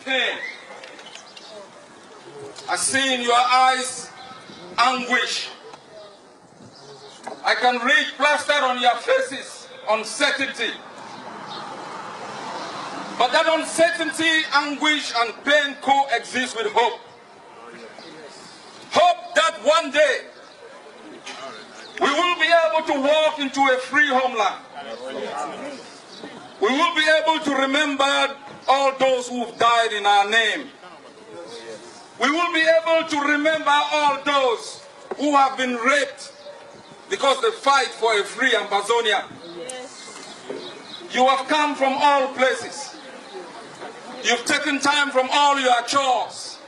pain. I see in your eyes anguish. I can read plastered on your faces uncertainty. But that uncertainty, anguish, and pain coexist with hope. Hope that one day we will be able to walk into a free homeland. We will be able to remember all those who have died in our name. We will be able to remember all those who have been raped because they fight for a free Amazonia. You have come from all places. You've taken time from all your chores.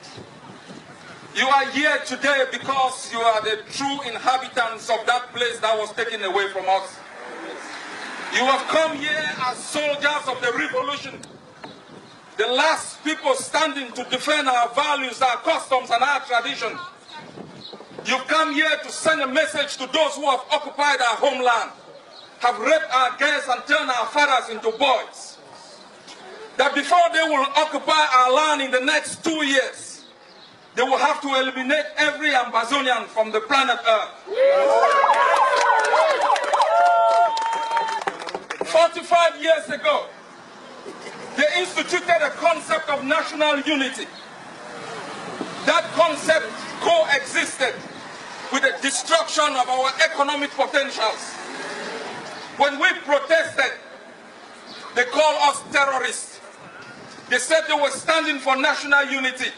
You are here today because you are the true inhabitants of that place that was taken away from us. You have come here as soldiers of the revolution, the last people standing to defend our values, our customs, and our tradition. You've come here to send a message to those who have occupied our homeland, have raped our girls and turned our fathers into boys, that before they will occupy our land in the next 2 years, they will have to eliminate every Amazonian from the planet Earth. 45 years ago, they instituted a concept of national unity. That concept coexisted with the destruction of our economic potentials. When we protested, they called us terrorists. They said they were standing for national unity.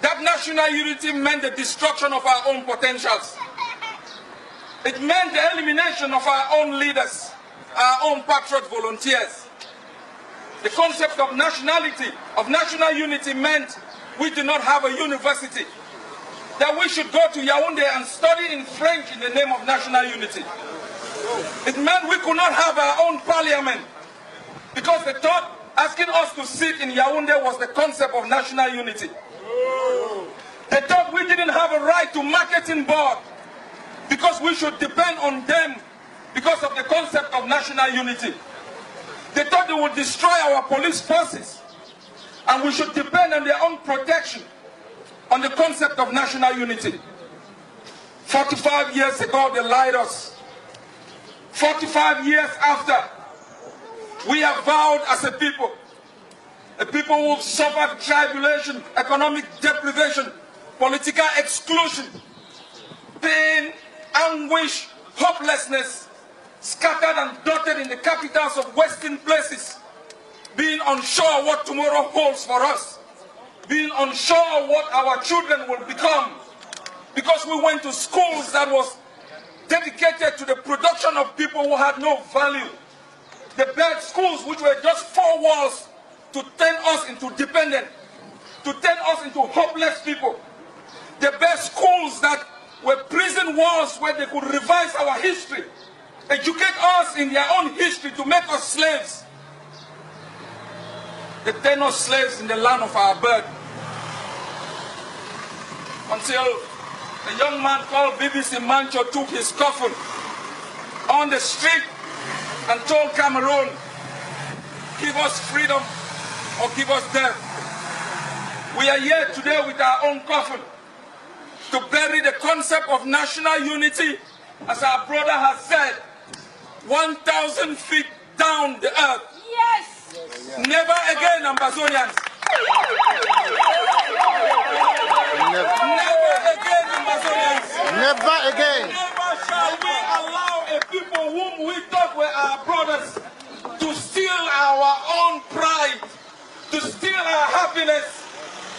That national unity meant the destruction of our own potentials. It meant the elimination of our own leaders, our own patriot volunteers. The concept of nationality, of national unity meant we did not have a university, that we should go to Yaoundé and study in French in the name of national unity. It meant we could not have our own parliament because they thought asking us to sit in Yaoundé was the concept of national unity. They thought we didn't have a right to marketing board because we should depend on them because of the concept of national unity. They thought they would destroy our police forces and we should depend on their own protection on the concept of national unity. 45 years ago, they lied us. 45 years after, we have vowed as a people who have suffered tribulation, economic deprivation, political exclusion, pain, anguish, hopelessness, scattered and dotted in the capitals of Western places, being unsure what tomorrow holds for us, being unsure what our children will become, because we went to schools that was dedicated to the production of people who had no value. The bad schools which were just 4 walls to turn us into dependent, to turn us into hopeless people. The best schools that were prison walls where they could revise our history, educate us in their own history to make us slaves. They turn us slaves in the land of our birth. Until a young man called BBC Mancho took his coffin on the street and told Cameroon, give us freedom or give us death. We are here today with our own coffin to bury the concept of national unity, as our brother has said, 1,000 feet down the earth. Yes! Never again, Amazonians. Never again, Amazonians. Never again. Never shall we allow a people whom we thought were our brothers to steal our own pride, to steal our happiness,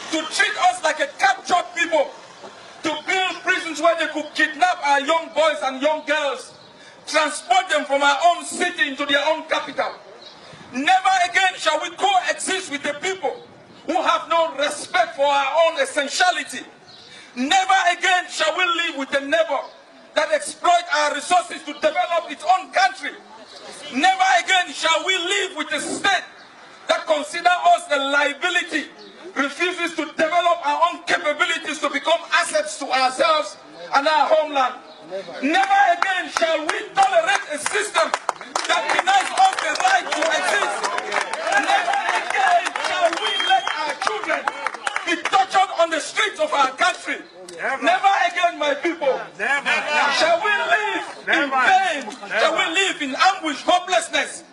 to treat us like a captured people, to build prisons where they could kidnap our young boys and young girls, transport them from our own city into their own capital. Never again shall we coexist with the people who have no respect for our own essentiality. Never again shall we live with a neighbor that exploits our resources to develop its own country. Never again shall we live with a state that considers us a liability, refuses to develop our own capabilities to become assets to ourselves and our homeland. Never again shall we tolerate a system that denies us the right to exist. Never again shall we let our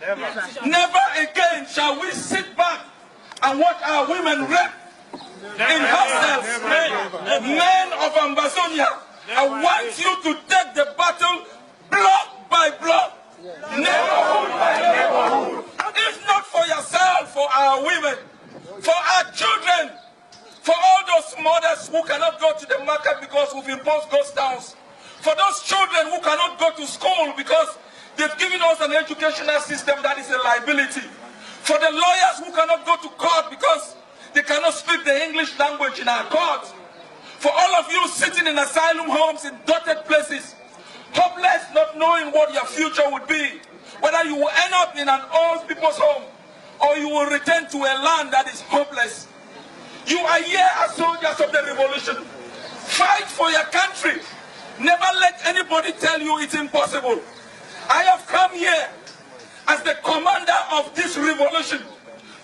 Never again shall we sit back and watch our women raped in hostels. Men of Ambazonia, I want you to take the battle block by block, neighborhood by neighborhood. If not for yourself, for our women, for our children, for all those mothers who cannot go to the market because we've imposed ghost towns, for those children who cannot go to school because they've given us an educational system that is a liability, for the lawyers who cannot go to court because they cannot speak the English language in our courts, for all of you sitting in asylum homes in dotted places, hopeless, not knowing what your future would be, whether you will end up in an old people's home or you will return to a land that is hopeless. You are here as soldiers of the revolution. Fight for your country. Never let anybody tell you it's impossible. I have come here as the commander of this revolution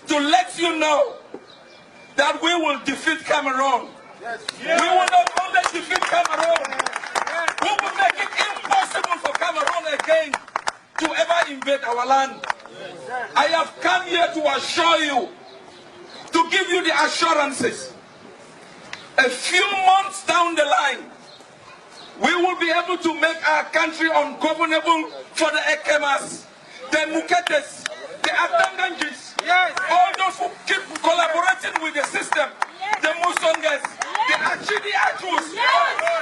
to let you know that we will defeat Cameroon. We will not only defeat Cameroon, we will make it impossible for Cameroon again to ever invade our land. I have come here to assure you, to give you the assurances. A few months down the line, we will be able to make our country ungovernable for the Ekemas, the Muketes, the Atanganjis, all those who keep collaborating with the system, the Musonges, the Achidi Achus,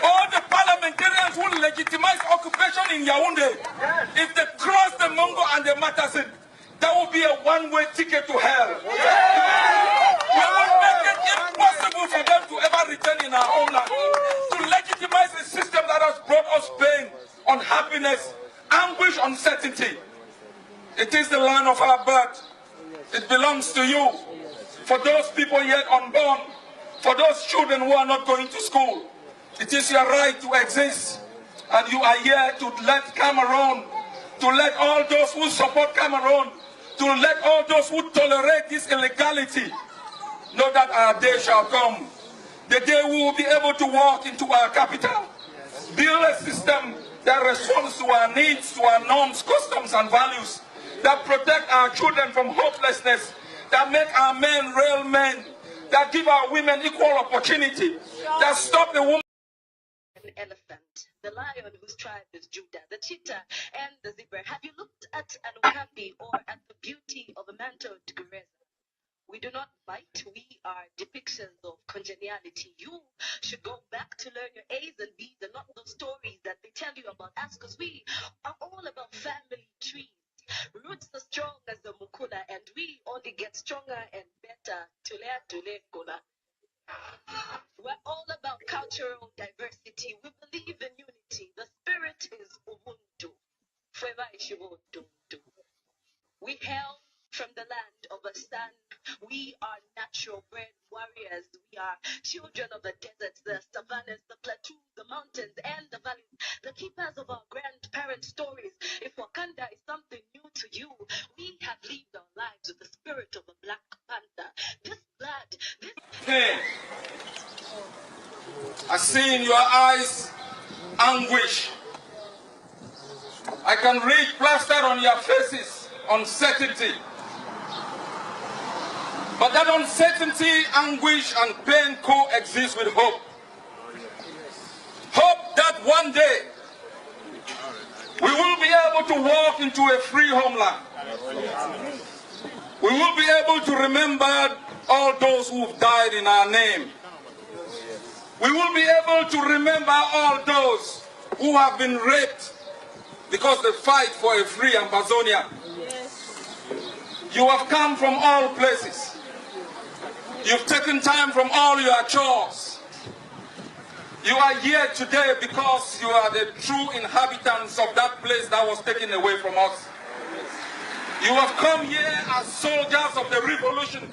all the parliamentarians who legitimize occupation in Yaoundé. If they cross the Mongo and the Matasin, that will be a one-way ticket to hell. We will make it impossible for them to ever return in our homeland, to legitimize a system that has brought us pain, unhappiness, anguish, uncertainty. It is the land of our birth. It belongs to you. For those people yet unborn, for those children who are not going to school, it is your right to exist. And you are here to let Cameroon, to let all those who support Cameroon, to let all those who tolerate this illegality know that our day shall come. The day we will be able to walk into our capital, build a system that responds to our needs, to our norms, customs, and values, that protect our children from hopelessness, that make our men real men, that give our women equal opportunity, that stop the woman. An elephant, the lion whose tribe is Judah, the cheetah and the zebra. Have you looked at an okapi or at the beauty of a mantle to Gereza? We do not fight, we are depictions of congeniality. You should go back to learn your A's and B's and not those stories that they tell you about us, because we are all about family trees. Roots are strong as the mukula, and we only get stronger and better. Tule kola. We're all about cultural diversity. We believe in unity. The spirit is Ubuntu. Forever Ishibuntu. We hail from the land of the sun. We are natural bred warriors. We are children of the deserts, the savannas, the plateaus, the mountains, and the valleys, the keepers of our grandparents' stories. If Wakanda is something new to you, we have lived our lives with the spirit of a Black Panther. This blood, this pain. I see in your eyes anguish. I can read plastered on your faces uncertainty. But that uncertainty, anguish, and pain coexist with hope. Hope that one day we will be able to walk into a free homeland. We will be able to remember all those who have died in our name. We will be able to remember all those who have been raped because they fight for a free Ambazonia. You have come from all places. You've taken time from all your chores. You are here today because you are the true inhabitants of that place that was taken away from us. You have come here as soldiers of the revolution,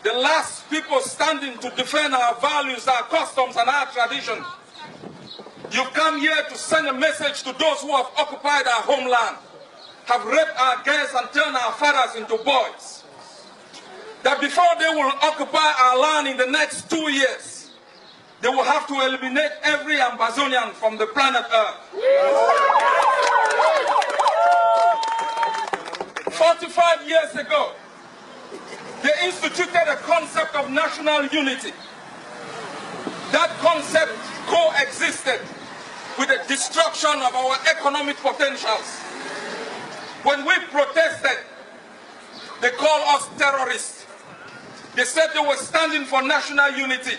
the last people standing to defend our values, our customs, and our tradition. You've come here to send a message to those who have occupied our homeland, have raped our girls and turned our fathers into boys. That before they will occupy our land in the next 2 years, they will have to eliminate every Ambazonian from the planet Earth. 45 years ago, they instituted a concept of national unity. That concept coexisted with the destruction of our economic potentials. When we protested, they called us terrorists. They said they were standing for national unity.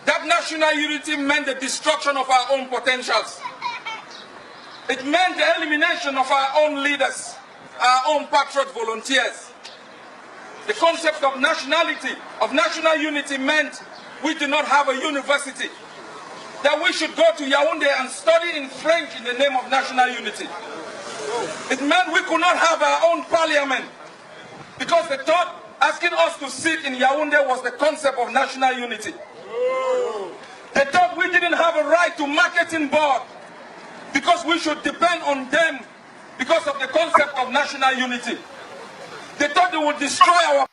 That national unity meant the destruction of our own potentials. It meant the elimination of our own leaders, our own patriot volunteers. The concept of nationality, of national unity meant we did not have a university, that we should go to Yaoundé and study in French in the name of national unity. It meant we could not have our own parliament because they thought asking us to sit in Yaoundé was the concept of national unity. They thought we didn't have a right to marketing board because we should depend on them because of the concept of national unity. They thought they would destroy our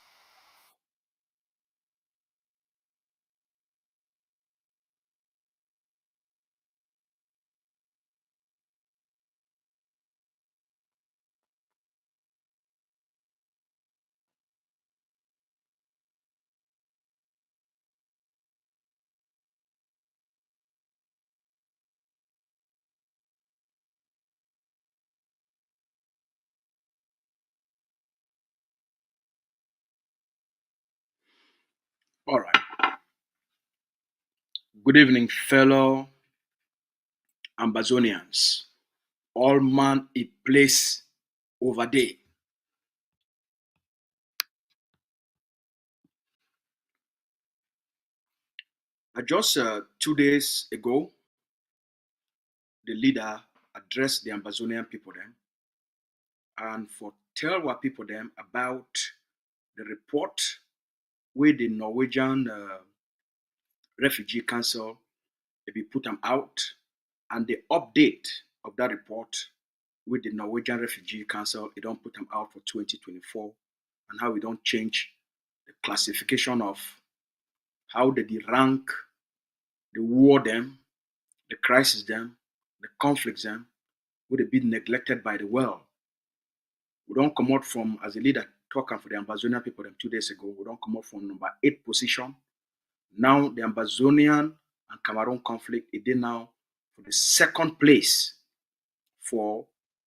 All right. Good evening, fellow Ambazonians. All man a place over there. Just 2 days ago, the leader addressed the Ambazonian people then and for tell what people them about the report where the Norwegian Refugee Council be put them out and the update of that report with the Norwegian Refugee Council, it don't put them out for 2024 and how we don't change the classification of how they rank the war them, the crisis them, the conflicts them, would have been neglected by the world. We don't come out from, as a leader talking for the Ambazonian people them 2 days ago, we don't come out from number 8 position. Now the Ambazonian and Cameroon conflict, it is now for the 2nd place for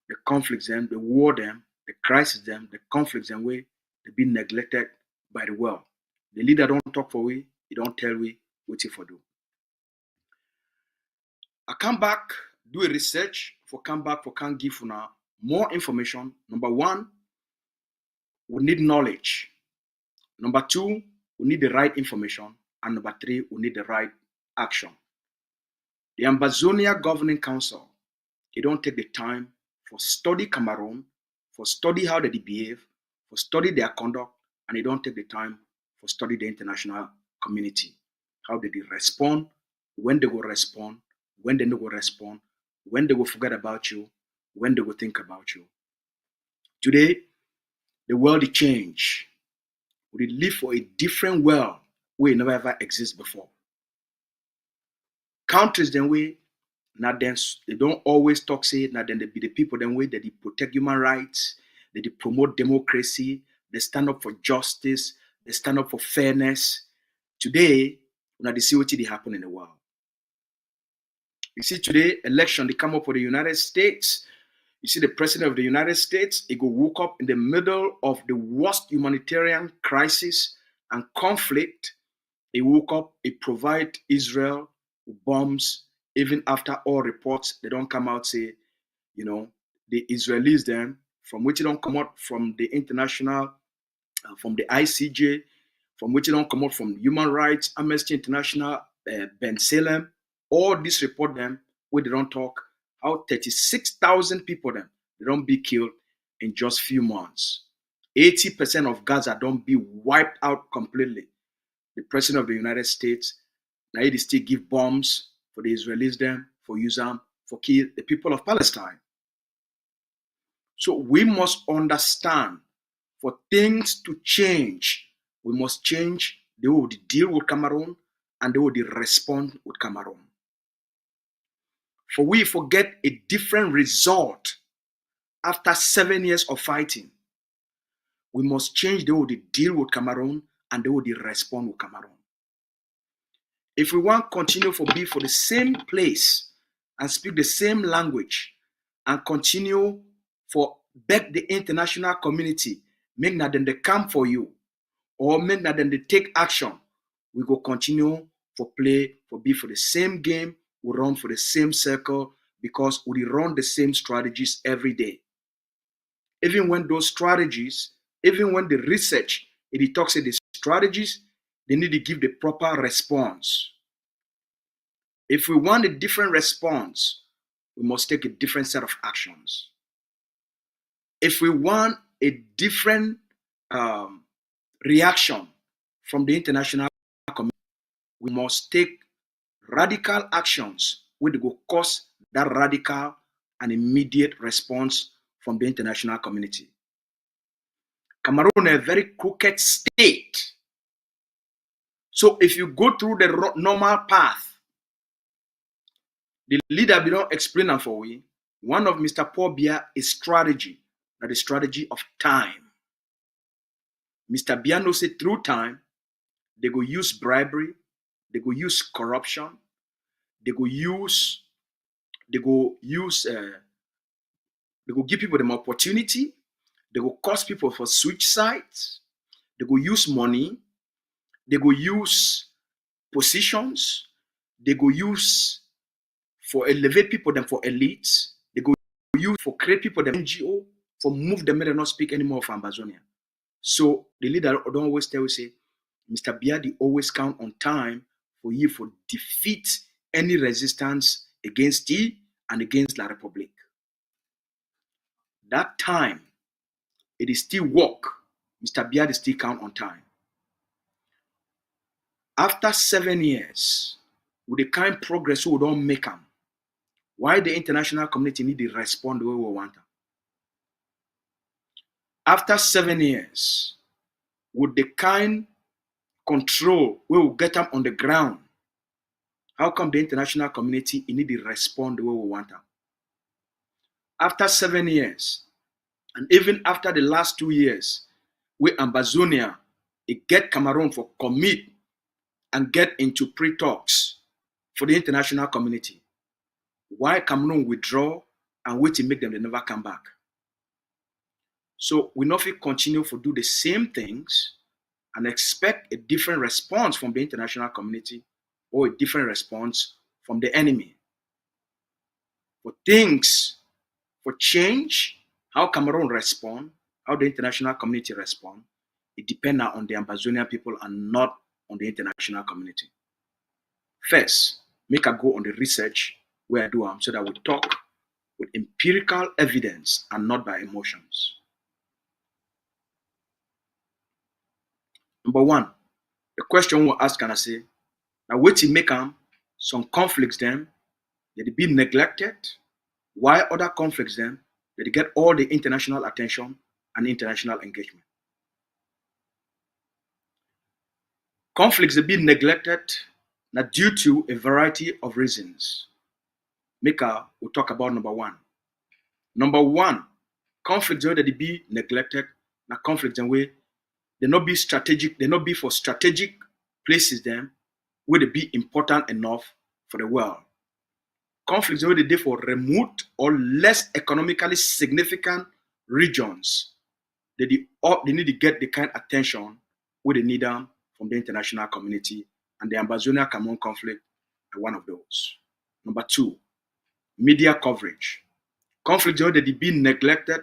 the conflicts them, the war them, the crisis them, the conflicts them way they've been neglected by the world. The leader don't talk for we, he don't tell we what he for do. I come back, do a research for come back for can give you more information. Number 1, we need knowledge. Number 2, we need the right information. And number 3, we need the right action. The Ambazonia Governing Council, they don't take the time for study Cameroon, for study how they behave, for study their conduct, and they don't take the time for study the international community, how they respond, when they will respond, when they no go respond, when they will forget about you, when they will think about you. Today, the world is changed. We live for a different world where it never ever existed before. Countries then way, now then they don't always talk say, now then they be the people then way that they protect human rights, that they promote democracy, they stand up for justice, they stand up for fairness. Today, now they see what they happen in the world. You see today, election, they come up for the United States. You see the president of the United States, he go woke up in the middle of the worst humanitarian crisis and conflict. He woke up, he provide Israel with bombs, even after all reports, they don't come out say, the Israelis then, from which they don't come out from the international, from the ICJ, from which they don't come out from Human Rights, Amnesty International, Ben Salem, all these report them where they don't talk how 36,000 people them they don't be killed in just few months. 80% of Gaza don't be wiped out completely. The president of the United States now he still give bombs for the Israelis them for use them for kill the people of Palestine. So we must understand for things to change, we must change the way we deal with Cameroon and the way we respond with Cameroon. For we forget a different result after 7 years of fighting. We must change the way they deal with Cameroon and the way they respond with Cameroon. If we want to continue for be for the same place and speak the same language and continue for beg the international community, make that then they come for you, or make that then they take action, we go continue for play, for be for the same game, we run for the same circle because we run the same strategies every day. Even when those strategies, even when the research, it talks about the strategies, they need to give the proper response. If we want a different response, we must take a different set of actions. If we want a different reaction from the international community, we must take radical actions which will cause that radical and immediate response from the international community. Cameroon is a very crooked state. So if you go through the normal path, the leader will not explain them for we. One of Mr. Paul Biya is strategy, that is strategy of time. Mr. Biya knows it through time, they go use bribery, they go use corruption, they go give people the opportunity, they go cause people for switch sides, they go use money, they go use positions, they go use for elevate people them for elites, they go use for create people them NGO, for move them and not speak anymore of Ambazonia. So the leader don't always tell you, say, Mr. Biya, they always count on time for you for defeat any resistance against he and against La Republic. That time, it is still work. Mr. Biya, they still count on time. After 7 years, with the kind of progress we don't make them, why the international community need to respond the way we want them? After 7 years, with the kind control we will get them on the ground, how come the international community need to respond the way we want them? After 7 years, and even after the last 2 years, where Ambazonia get Cameroon for commit and get into pre-talks for the international community, why Cameroon withdraw and wait to make them they never come back? So we not continue to do the same things and expect a different response from the international community or a different response from the enemy. For things, for change, how Cameroon respond, how the international community respond, it depends on the Ambazonian people and not on the international community. First, make a go on the research where I do so that we talk with empirical evidence and not by emotions. Number one, the question we'll ask, can I say, now wait to make some conflicts them, that they be neglected, while other conflicts them, that they get all the international attention and international engagement. Conflicts that be neglected now due to a variety of reasons. We'll talk about number one. Number one, conflicts that they be neglected, now conflicts in way they not be strategic, they not be for strategic places them where they be important enough for the world. Conflicts where they do for remote or less economically significant regions. They need to get the kind of attention where they need them from the international community, and the Ambazonia-Cameroon conflict are one of those. Number two, media coverage. Conflicts where they be neglected,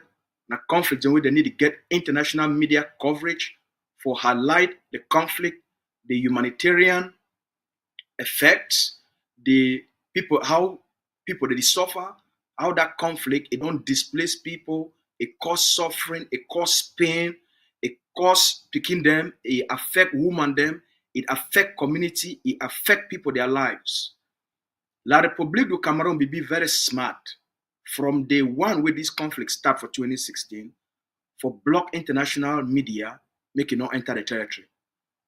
now conflicts where they need to get international media coverage for highlight the conflict, the humanitarian effects, the people, how people that suffer, how that conflict, it don't displace people, it cause suffering, it cause pain, it cause picking them, it affect women them, it affect community, it affect people, their lives. La République du Cameroon will be very smart from day one where this conflict start for 2016 for block international media, make it not enter the territory.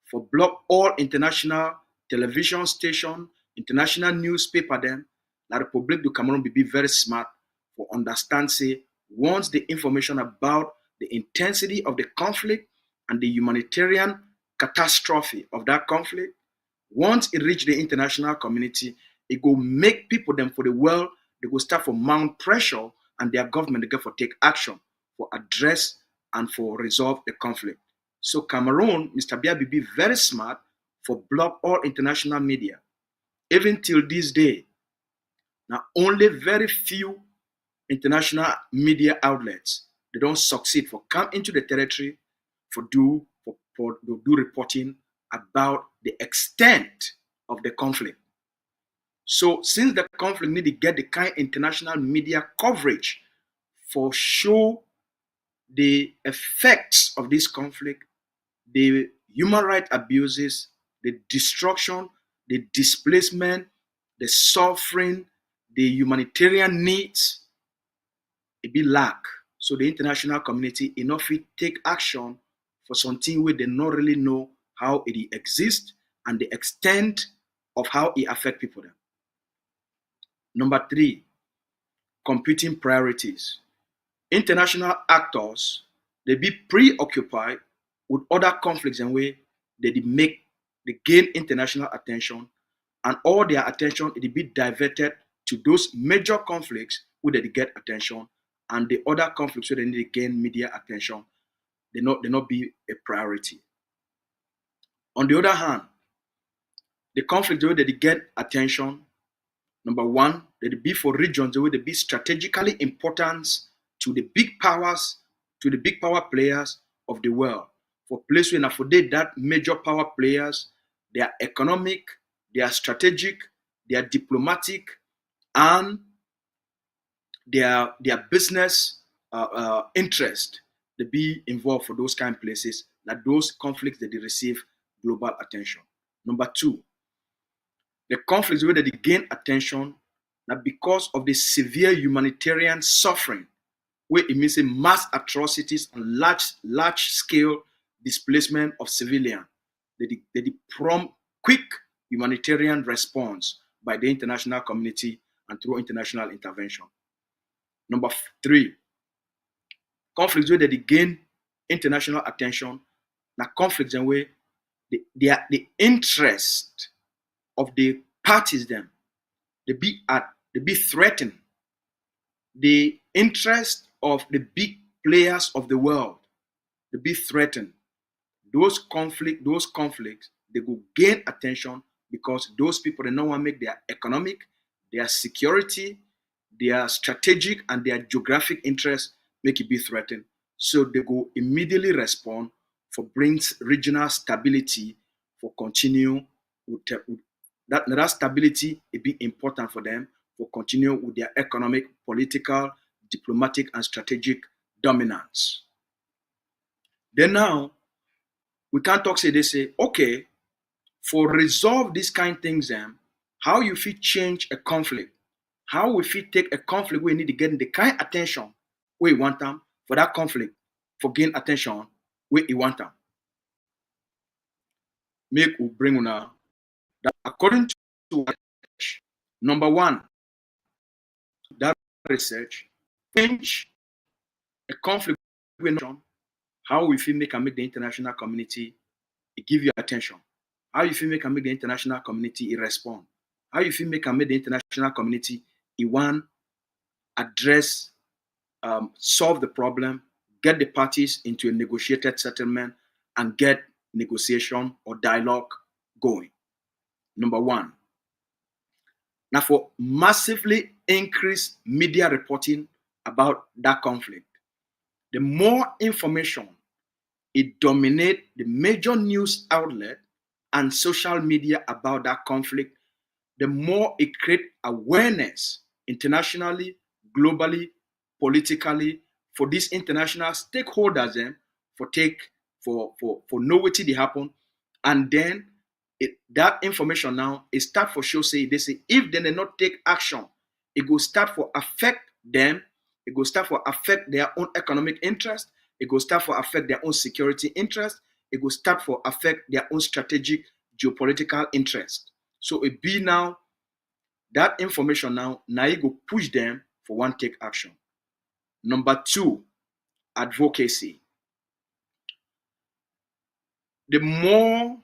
For block all international television station, international newspaper them, La République du Cameroon will be very smart for understand say once the information about the intensity of the conflict and the humanitarian catastrophe of that conflict. Once it reach the international community, it go make people them for the world, they go start for mount pressure and their government they get for take action for address and for resolve the conflict. So Cameroon, Mr. Biabi be very smart for block all international media. Even till this day, now only very few international media outlets they don't succeed for come into the territory for do reporting about the extent of the conflict. So since the conflict need to get the kind of international media coverage for show the effects of this conflict, the human rights abuses, the destruction, the displacement, the suffering, the humanitarian needs, it be lack. So the international community enough it take action for something where they not really know how it exists and the extent of how it affect people. Then. Number 3, competing priorities. International actors, they be preoccupied with other conflicts and way they gain international attention, and all their attention it be diverted to those major conflicts where they get attention, and the other conflicts where they need to gain media attention, they not be a priority. On the other hand, the conflicts where they get attention, number 1, they be for regions where they be strategically important to the big powers, to the big power players of the world. For places where for that major power players, they are economic, they are strategic, they are diplomatic, and their business interest they be involved for those kind of places, that those conflicts that they receive global attention. Number 2, the conflicts where they gain attention now because of the severe humanitarian suffering, where it means mass atrocities and large scale displacement of civilians. They prompt quick humanitarian response by the international community and through international intervention. Number 3, conflicts where they gain international attention, now conflicts in where the interest of the parties them they be threatened. The interest of the big players of the world they be threatened. Those conflicts, they go gain attention because those people they don't want to make their economic, their security, their strategic, and their geographic interests make it be threatened. So they go immediately respond for brings regional stability for continue with that stability it be important for them for continue with their economic, political, diplomatic, and strategic dominance. Then now we can't talk say they say, okay, for resolve these kind of things, how you fit change a conflict, how we fit take a conflict we need to get the kind of attention we want them for that conflict, for gain attention we want them. Make we bring on that according to research, number 1, that research change a conflict we know how we feel make the international community it give you attention. How you feel make the international community it respond. How you feel make the international community it want address, solve the problem, get the parties into a negotiated settlement, and get negotiation or dialogue going. Number 1. Now for massively increased media reporting about that conflict, the more information it dominates the major news outlet and social media about that conflict, the more it creates awareness internationally, globally, politically for these international stakeholders for know what they happen, and then that information now it start for show say they say if they not take action, it go start for affect them, it go start for affect their own economic interest, it go start for affect their own security interest, it go start for affect their own strategic geopolitical interest. So it be now that information now it go push them for one take action. Number 2, advocacy, the more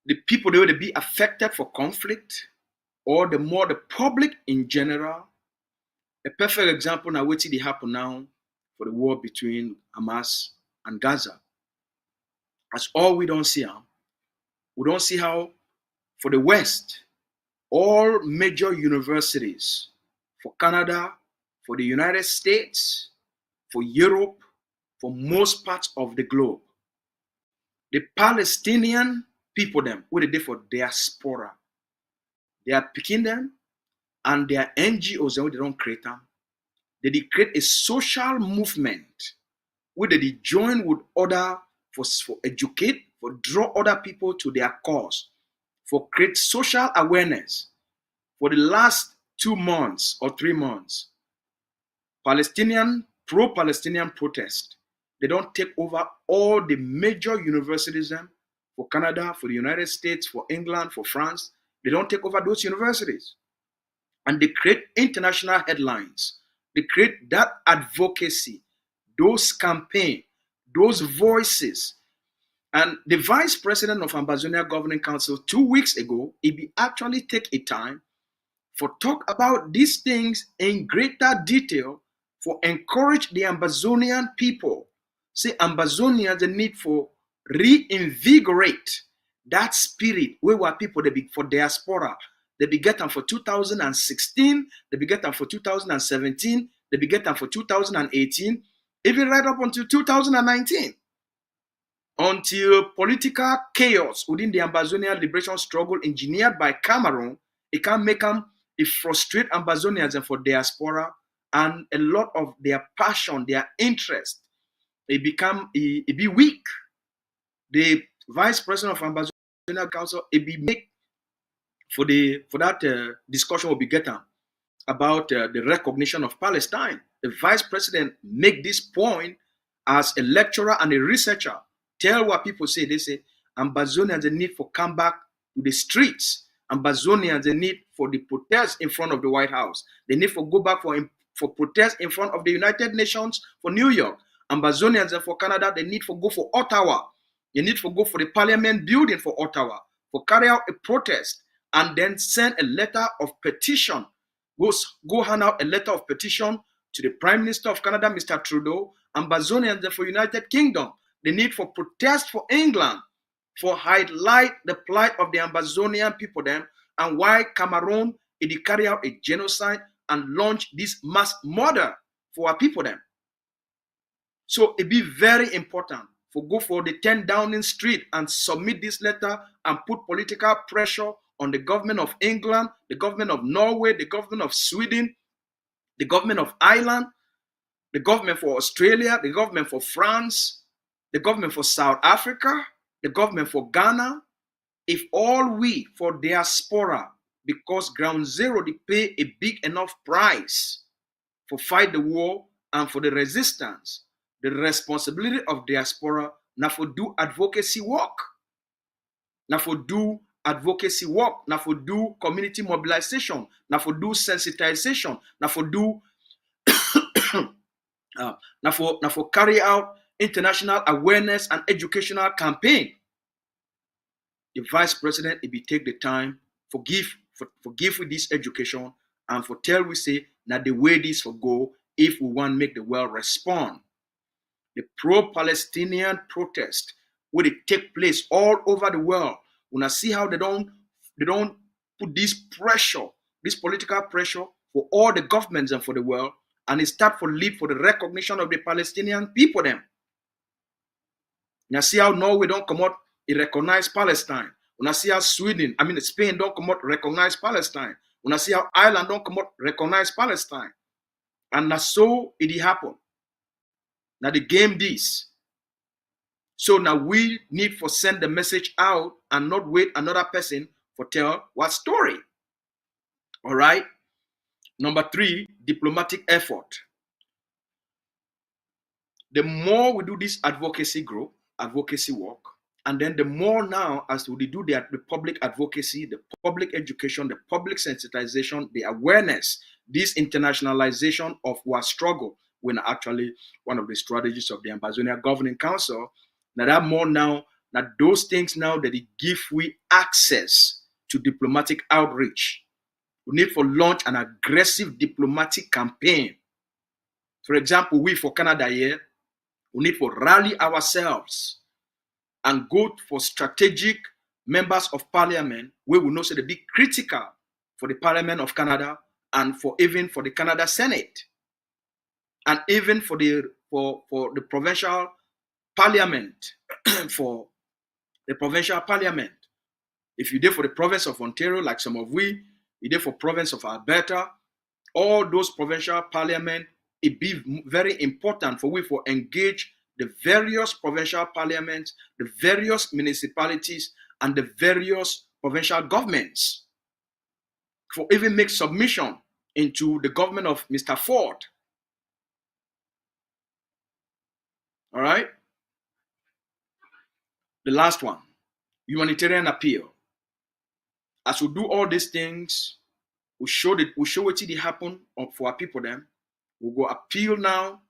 the people they will be affected for conflict, or the more the public in general. A perfect example now what they happen now for the war between Hamas and Gaza. That's all we don't see. We don't see how for the West, all major universities, for Canada, for the United States, for Europe, for most parts of the globe, the Palestinian people them, what they did for diaspora, they are picking them, and their NGOs, they don't create them. They create a social movement where they join with other for educate, for draw other people to their cause, for create social awareness. For the last 2 months or 3 months, pro-Palestinian protest, they don't take over all the major universities for Canada, for the United States, for England, for France. They don't take over those universities. And they create international headlines. They create that advocacy, those campaigns, those voices. And the vice president of Ambazonia Governing Council 2 weeks ago, he actually take a time for talk about these things in greater detail, for encourage the Ambazonian people. Say Ambazonia the need for reinvigorate that spirit where were people they be for diaspora. They be getting for 2016, they be getting for 2017, they be getting for 2018, even right up until 2019. Until political chaos within the Ambazonian liberation struggle engineered by Cameroon, it can make them frustrate Ambazonians and for diaspora, and a lot of their passion, their interest, it be weak. The vice president of Ambazonia Council, it be make for that discussion will be getting about the recognition of Palestine. The vice president make this point as a lecturer and a researcher. Tell what people say. They say Ambazonians, the need for come back to the streets. Ambazonians, the need for the protest in front of the White House. They need for go back for protest in front of the United Nations for New York. Ambazonians and for Canada, they need for go for Ottawa. They need for go for the Parliament building for Ottawa, for carry out a protest and then send a letter of petition. Go hand out a letter of petition to the Prime Minister of Canada, Mr. Trudeau. Ambazonians and for United Kingdom. The need for protest for England, for highlight the plight of the Ambazonian people then, and why Cameroon it carry out a genocide and launch this mass murder for our people then. So it be very important for go for the 10 Downing Street and submit this letter and put political pressure on the government of England, the government of Norway, the government of Sweden, the government of Ireland, the government for Australia, the government for France, the government for South Africa, the government for Ghana. If all we for diaspora, because ground zero they pay a big enough price for fight the war and for the resistance, the responsibility of diaspora now for do advocacy work, now for do advocacy work, now for do community mobilization, now for do sensitization, now for do now for carry out international awareness and educational campaign. The vice president, if he take the time, forgive with this education and for tell we say that the way this will go if we want to make the world respond. The pro-Palestinian protest will take place all over the world. When I see how they don't put this pressure, this political pressure for all the governments and for the world, and it start for lead for the recognition of the Palestinian people them. When I see how Norway don't come out, it recognize Palestine. When I see how Spain don't come out, recognize Palestine. When I see how Ireland don't come out, recognize Palestine. And that's so it happen. Now the game this. So now we need for send the message out and not wait another person for tell what story. All right. Number 3, diplomatic effort. The more we do this advocacy work, and then the more now as we do the public advocacy, the public education, the public sensitization, the awareness, this internationalization of our struggle, when actually one of the strategies of the Ambazonia Governing Council. Now that more now, that those things now that it give we access to diplomatic outreach. We need for launch an aggressive diplomatic campaign. For example, we for Canada here, we need for rally ourselves and go for strategic members of parliament where we know so they be critical for the Parliament of Canada and for even for the Canada Senate and even for the provincial parliament for the provincial parliament. If you did for the province of Ontario, like some of we, you did for province of Alberta, all those provincial parliament, it be very important for we for engage the various provincial parliaments, the various municipalities, and the various provincial governments for even make submission into the government of Mr. Ford. All right? The last one, humanitarian appeal. As we do all these things, we show what did happen for our people then. We go appeal now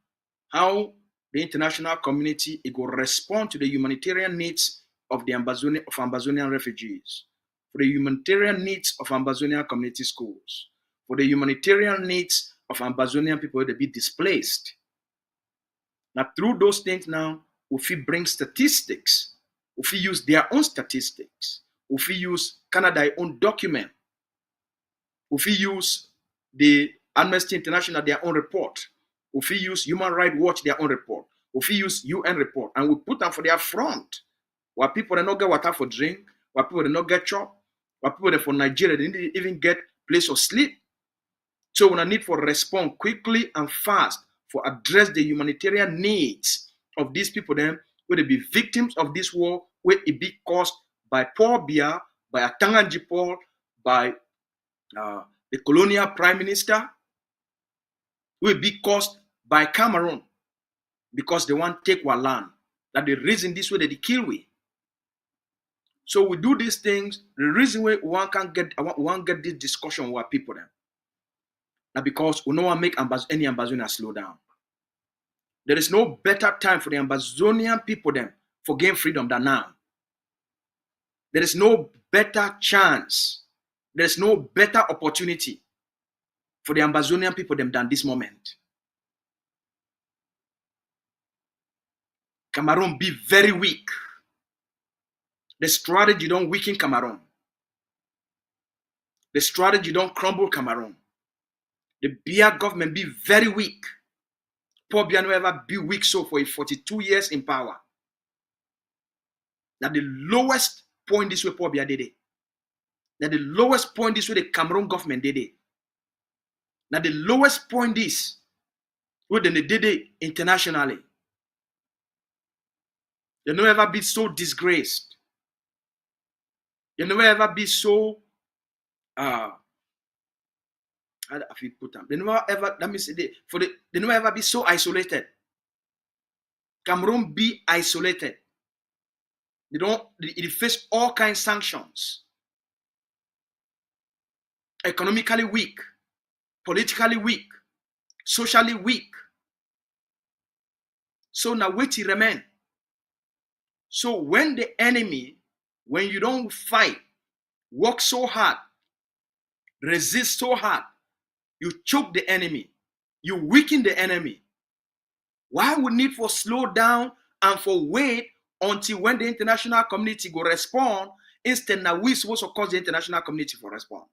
how the international community it will respond to the humanitarian needs of the Ambazonian refugees, for the humanitarian needs of Ambazonian community schools, for the humanitarian needs of Ambazonian people to be displaced. Now, through those things now, if we bring statistics, if we use their own statistics, if we use Canada's own document, if we use the Amnesty International, their own report, if we use Human Rights Watch, their own report, if we use UN report, and we put them for their front, where people they not get water for drink, where people they not get chop, where people they for Nigeria they didn't even get place of sleep. So when I need for respond quickly and fast for address the humanitarian needs of these people, then where they be victims of this war, where it be caused by Paul Biya, by Atanganji Paul, by the colonial prime minister, will be caused by Cameroon because they want to take our land. That the reason this way that they kill we. So we do these things. The reason why one can't get this discussion with our people then. Now because we don't want to make any Ambazonian slow down. There is no better time for the Ambazonian people then for gain freedom than now. There is no better chance. There is no better opportunity for the Ambazonian people than this moment. Cameroon be very weak. The strategy don't weaken Cameroon. The strategy don't crumble Cameroon. The Biya government be very weak. Paul Biya never ever be weak so for 42 years in power. That the lowest point this way Paul Biya did it. That the lowest point this way the Cameroon government did it. That the lowest point is where they did it internationally. They never ever be so disgraced. They never ever be so how do I put them? They never ever, let me say they never ever be so isolated. Cameroon be isolated. They face all kinds of sanctions. Economically weak, politically weak, socially weak. So now wait till remain. So when the enemy, when you don't fight, work so hard, resist so hard, you choke the enemy, you weaken the enemy. Why we need for slow down and for wait until when the international community go respond, instead now we supposed to cause the international community for respond.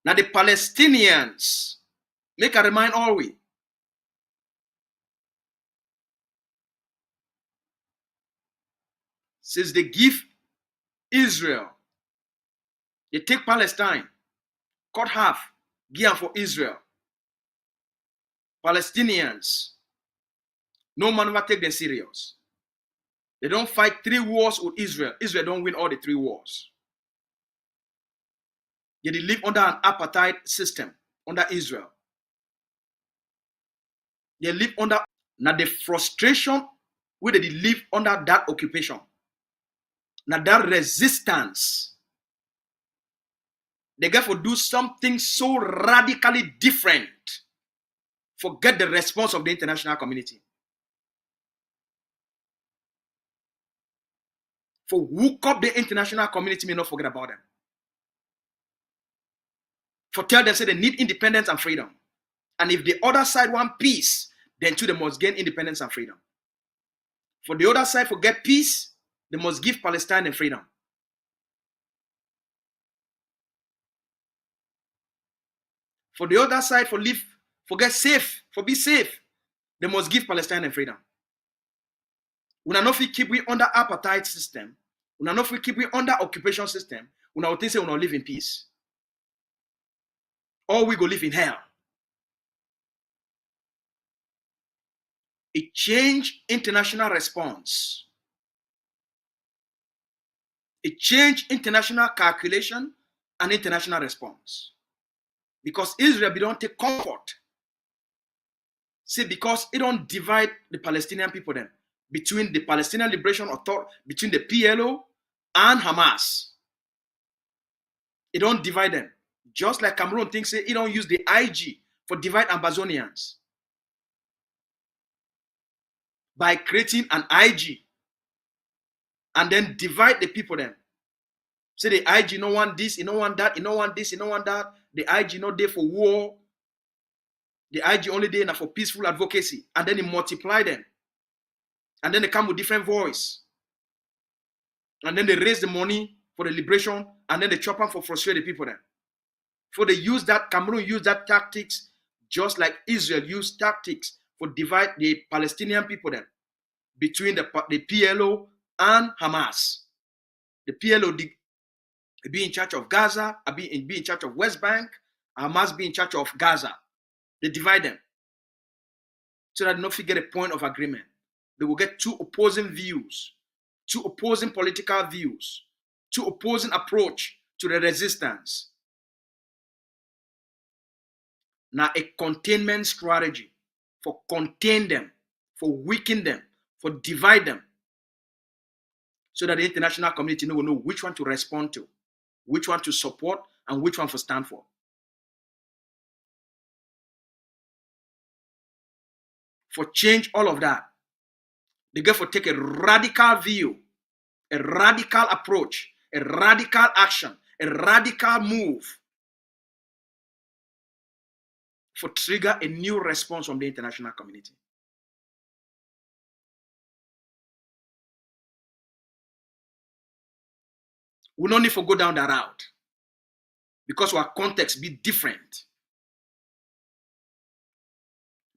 Now the Palestinians, make a remind all we. Since they give Israel, they take Palestine, cut half, give them for Israel. Palestinians, no man ever take them serious. They don't fight 3 wars with Israel. Israel don't win all the 3 wars. They live under an apartheid system, under Israel. They live under, now the frustration where they live under that occupation. Now that resistance, they get to do something so radically different forget the response of the international community. For hook up the international community may not forget about them. For tell them, say they need independence and freedom. And if the other side want peace, then too they must gain independence and freedom. For the other side forget peace, they must give Palestine and freedom. For the other side forget safe, for be safe, they must give Palestine and freedom. We not if we keep we under apartheid system, we not if we keep we under occupation system, we not think say we not live in peace. Or we go live in hell. It changed international response. It changed international calculation and international response. Because Israel don't take comfort. See, because it don't divide the Palestinian people then between the Palestinian Liberation Authority, between the PLO and Hamas. It don't divide them. Just like Cameroon thinks it don't use the IG for divide Ambazonians. By creating an IG and then divide the people then. Say the IG no want this, you no want that, you no want this, you no want that. The IG not there for war. The IG only there for peaceful advocacy. And then he multiply them. And then they come with different voice. And then they raise the money for the liberation. And then they chop them for frustrate the people then. For they use that, Cameroon use that tactics just like Israel used tactics for divide the Palestinian people then between the PLO and Hamas. The PLO be in charge of Gaza, be in charge of West Bank, Hamas be in charge of Gaza. They divide them so that they don't get a point of agreement. They will get two opposing views, two opposing political views, two opposing approach to the resistance. Now a containment strategy for contain them, for weaken them, for divide them, so that the international community will know which one to respond to, which one to support, and which one to stand for. For change all of that, they get for take a radical view, a radical approach, a radical action, a radical move for trigger a new response from the international community. We don't need to go down that route because our context be different.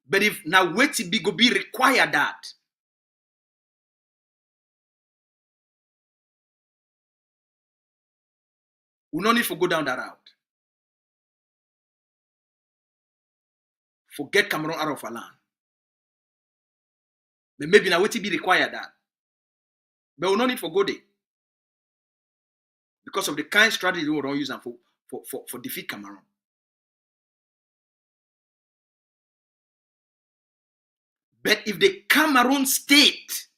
But if now wait to be go be require that, we don't need to go down that route. Forget Cameroon out of our land. But maybe now wait to be require that. But we don't need to go there. Because of the kind of strategy we don't use them for defeat Cameroon. But if the Cameroon state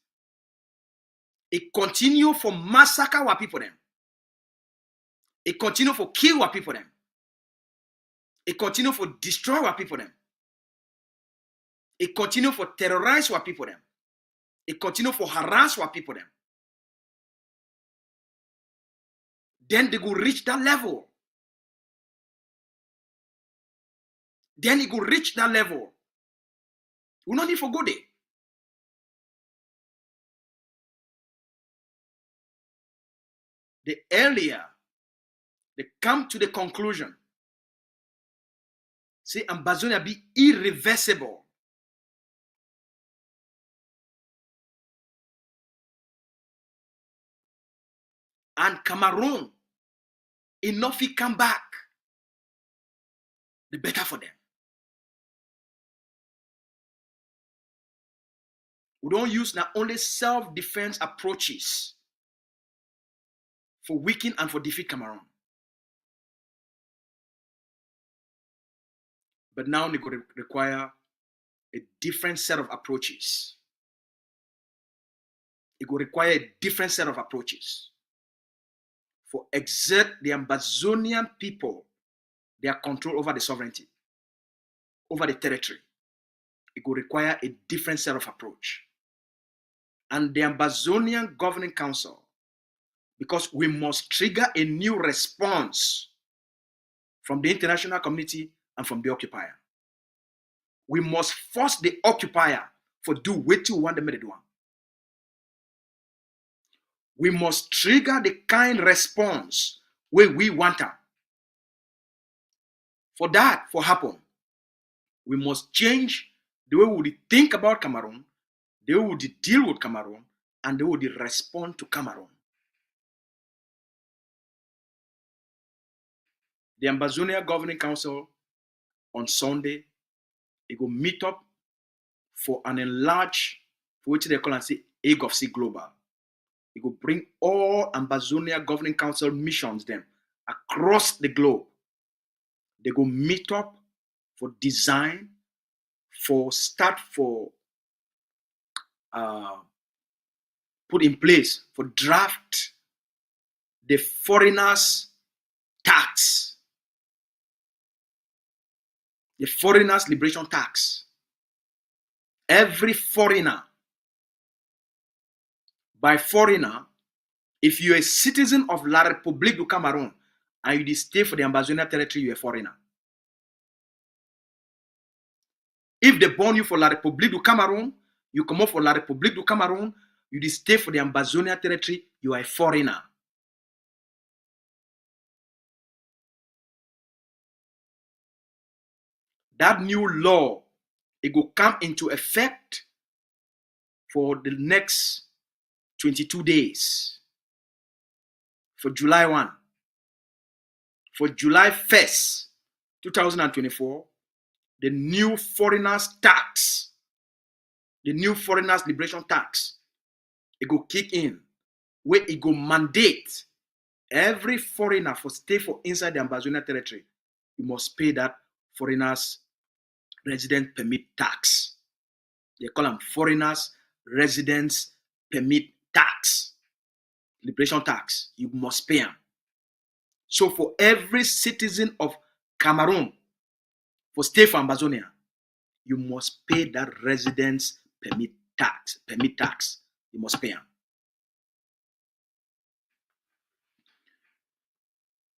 it continue for massacre our people them, it continue for kill our people them, it continue for destroy our people them, it continue for terrorize our people them, it continue for harass our people them, then they go reach that level. Then it go reach that level. We don't need to go there. The earlier they come to the conclusion, say Ambazonia be irreversible. And Cameroon, enough he come back, the better for them. We don't use not only self-defense approaches for weaken and for defeat Cameroon. But now they could require a different set of approaches. It will require a different set of approaches for exert the Ambazonian people their control over the sovereignty, over the territory, it will require a different set of approach. And the Ambazonian Governing Council, because we must trigger a new response from the international community and from the occupier. We must force the occupier for do what you want them to do. We must trigger the kind response where we want them. For that to happen, we must change the way we would think about Cameroon, the way we would deal with Cameroon, and the way we would respond to Cameroon. The Ambazonia Governing Council on Sunday, it will meet up for an enlarged, for which they call and say AGOFC Global. It will bring all Ambazonia Governing Council missions them across the globe. They go meet up for design, for start, for put in place, for draft the foreigners tax, the foreigners liberation tax. Every foreigner, by foreigner, if you're a citizen of La République du Cameroon and you stay for the Ambazonia territory, you're a foreigner. If they born you for La République du Cameroon, you come up for La République du Cameroon, you stay for the Ambazonia territory, you are a foreigner. That new law, it will come into effect for the next 22 days. For July 1. For July 1st, 2024, the new foreigners tax, the new foreigners liberation tax, it go kick in, where it go mandate every foreigner for stay for inside the Ambazonia territory, you must pay that foreigners resident permit tax. They call them foreigners residence permit tax, liberation tax. You must pay them. So for every citizen of Cameroon for stay for Ambazonia, you must pay that residence permit tax. You must pay them.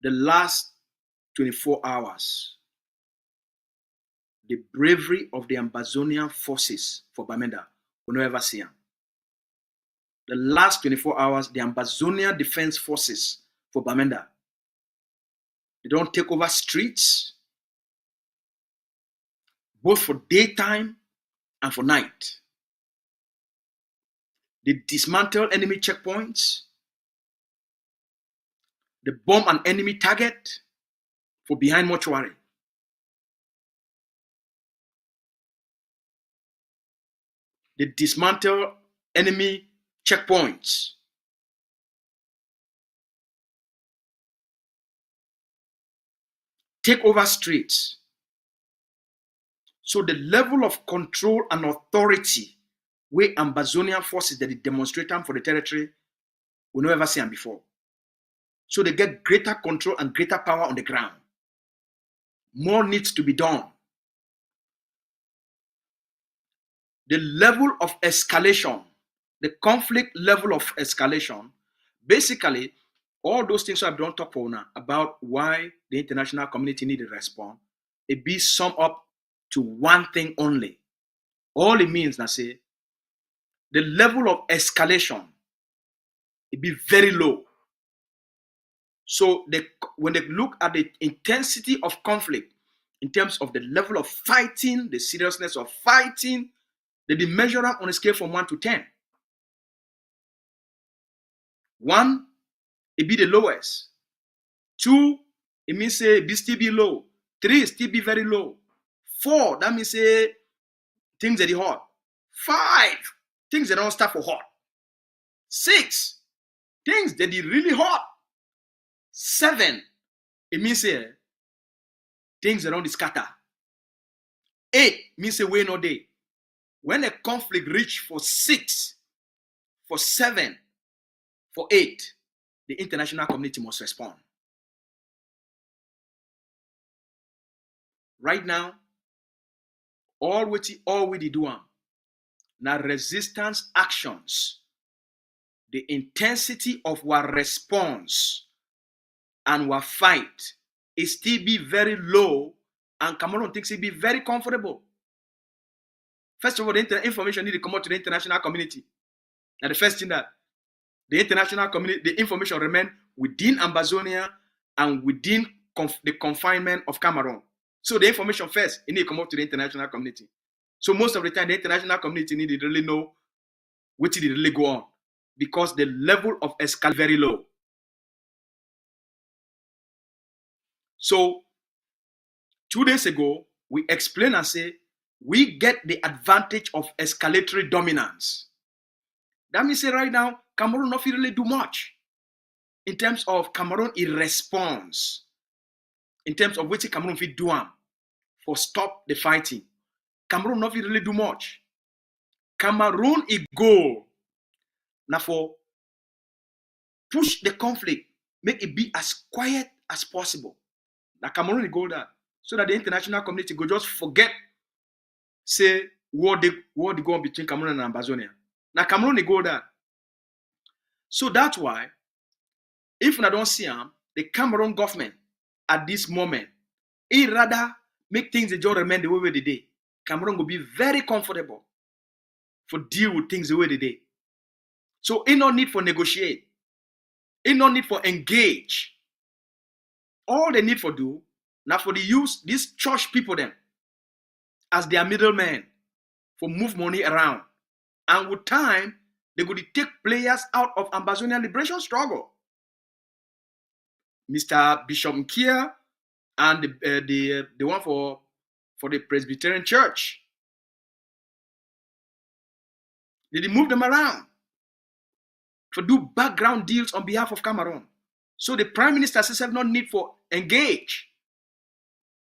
The last 24 hours, the bravery of the Ambazonian forces for Bamenda, we will never see them. The last 24 hours, the Ambazonian Defense Forces for Bamenda, they don't take over streets, both for daytime and for night. They dismantle enemy checkpoints. They bomb an enemy target for behind mortuary. They dismantle enemy checkpoints. Take over streets. So the level of control and authority where Ambazonian forces that they demonstrate them for the territory, we never seen them before. So they get greater control and greater power on the ground. More needs to be done. The level of escalation, the conflict level of escalation, basically, all those things I've done talk for now about why the international community need to respond, it be summed up to one thing only. All it means, I say, the level of escalation, it be very low. So when they look at the intensity of conflict, in terms of the level of fighting, the seriousness of fighting, they measure up on a scale from 1 to 10. 1, it be the lowest. 2, it means say it still be low. 3, still be very low. 4, that means say things that are hot. 5, things that don't start for hot. 6, things that are really hot. 7, it means say things that don't scatter. 8 means say way no day. When a conflict reach for 6, for 7, for 8, the international community must respond. Right now, all we do am na resistance actions. The intensity of our response and our fight is still be very low, and Cameroon thinks it be very comfortable. First of all, the information need to come out to the international community. And the first thing that the international community, the information remain within Ambazonia and within the confinement of Cameroon. So the information first, it need to come out to the international community. So most of the time, the international community need to really know what did really go on, because the level of escalation is very low. So 2 days ago, we explained and say we get the advantage of escalatory dominance. That means say right now, Cameroon not really do much in terms of Cameroon in response, in terms of what Cameroon fit do for stop the fighting. Cameroon not really do much. Cameroon is goal now for push the conflict, make it be as quiet as possible. Now Cameroon is goal that, so that the international community go just forget say what they go on between Cameroon and Ambazonia. Now Cameroon is goal that. So that's why, if I don't see the Cameroon government at this moment, it rather make things just remain the way they did. Cameroon will be very comfortable for deal with things the way they did. So it no need for negotiate. It no need for engage. All they need for do, now for the use these church people them as their middlemen for move money around. And with time, they go to take players out of Ambazonian liberation struggle. Mr. Bishop Nkia and the one for the Presbyterian Church. They move them around for do background deals on behalf of Cameroon. So the Prime Minister says have no need for engage.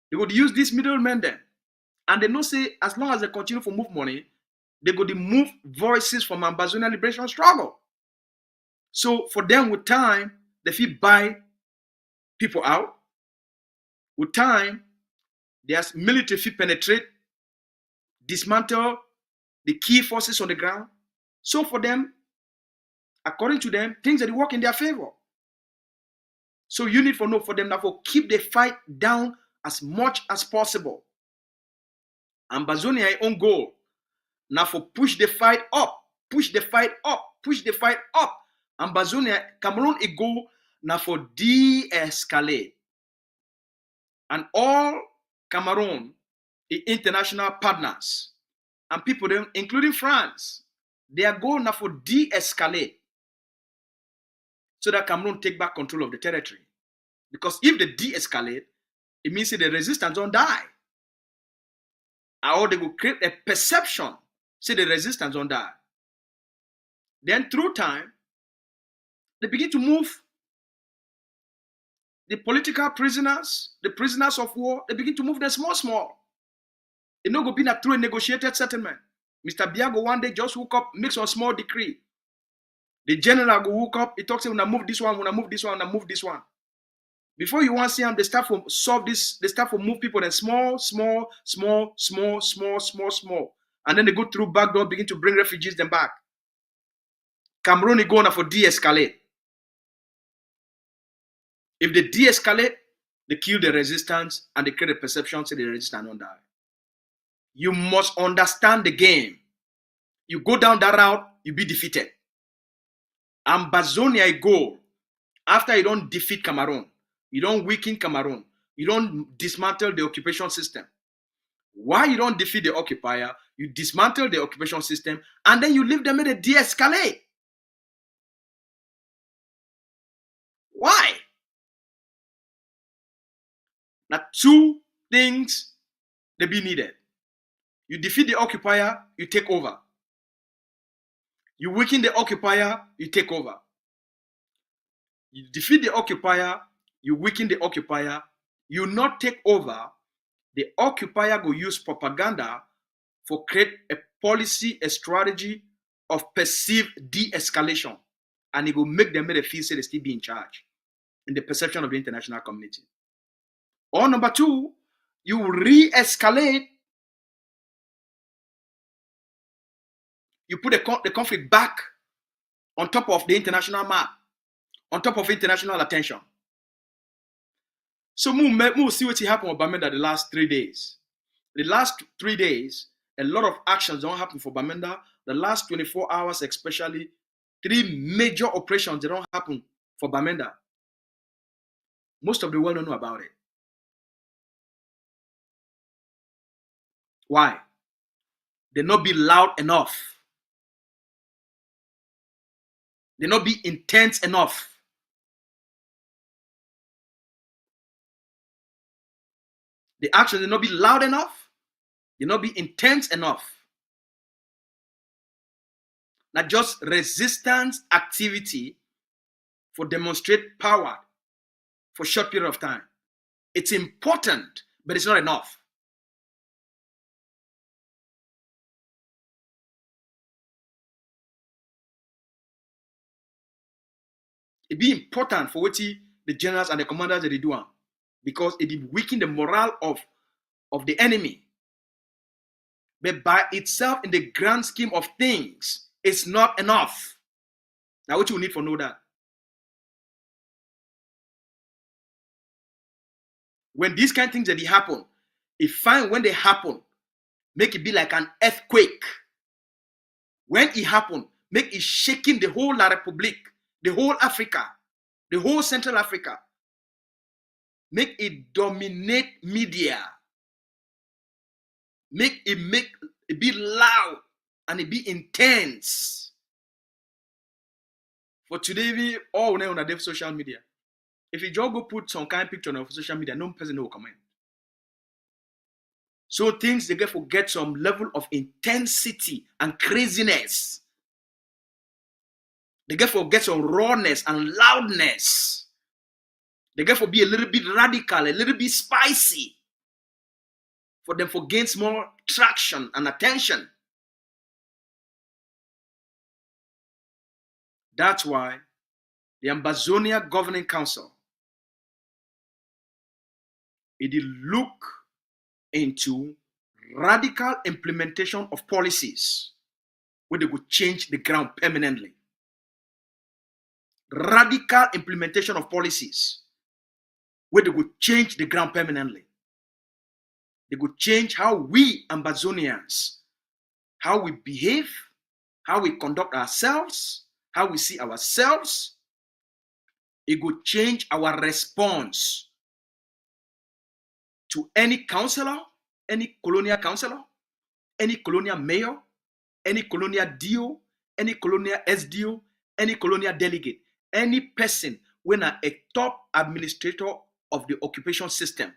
They would use these middlemen then. And they know say as long as they continue to move money, they go to move voices from Ambazonian liberation struggle. So for them with time, they feel buy people out. With time, there's military fee penetrate, dismantle the key forces on the ground. So for them, according to them, things that work in their favor. So you need to know for them that for keep the fight down as much as possible. Ambazonia own goal. Now for push the fight up, push the fight up, push the fight up. Ambazonia, Cameroon a goal now for de-escalate. And all Cameroon international partners and people, including France, they are going now for de-escalate so that Cameroon take back control of the territory. Because if they de-escalate, it means that the resistance don't die. Or they will create a perception, say the resistance don't die. Then through time, they begin to move the political prisoners, the prisoners of war, they begin to move them small. It not going to be through a negotiated settlement. Mr. Biago one day just woke up, makes a small decree. The general go woke up, he talks, when I move this one, when I move this one, when I move this one. Before you want to see them, they start to solve this, they start to move people in small. And then they go through back door, begin to bring refugees them back. Cameroon is going for de-escalate. If they de-escalate, they kill the resistance and they create a perception say the resistance don't die. You must understand the game. You go down that route, you be defeated. Ambazonia goal. After you don't defeat Cameroon, you don't weaken Cameroon, you don't dismantle the occupation system. Why you don't defeat the occupier? You dismantle the occupation system and then you leave them at a de-escalate. Why? Now, two things they be needed. You defeat the occupier, you take over. You weaken the occupier, you take over. You defeat the occupier, you weaken the occupier, you not take over. The occupier will use propaganda for create a policy, a strategy of perceived de-escalation. And it will make them feel say they still be in charge in the perception of the international community. Or number two, you re-escalate You put the conflict back on top of the international map, on top of international attention. So we'll see what happened with Bamenda the last 3 days. The last 3 days, a lot of actions don't happen for Bamenda. The last 24 hours, especially, 3 major operations that don't happen for Bamenda. Most of the world don't know about it. Why? They not be loud enough. They not be intense enough. The action they not be loud enough. They not be intense enough. Not just resistance activity for demonstrate power for short period of time. It's important, but it's not enough. It be important for what the generals and the commanders that they do, because it weaken the morale of the enemy. But by itself, in the grand scheme of things, it's not enough. Now, what you need to know that when these kind of things that they happen, when they happen, make it be like an earthquake. When it happen, make it shaking the whole La Republique, the whole Africa, the whole Central Africa. Make it dominate media. Make it be loud and it be intense. For today, we all know on social media. If you just go put some kind of picture on social media, no person will comment. So things they get some level of intensity and craziness. They get some rawness and loudness. They get be a little bit radical, a little bit spicy. For them for gains more traction and attention. That's why the Ambazonia Governing Council, it look into radical implementation of policies where they would change the ground permanently. Radical implementation of policies where they would change the ground permanently. They would change how we Ambazonians, how we behave, how we conduct ourselves, how we see ourselves. It would change our response to any councillor, any colonial councillor, any colonial mayor, any colonial DO, any colonial SDO, any colonial delegate, any person when a top administrator of the occupation system.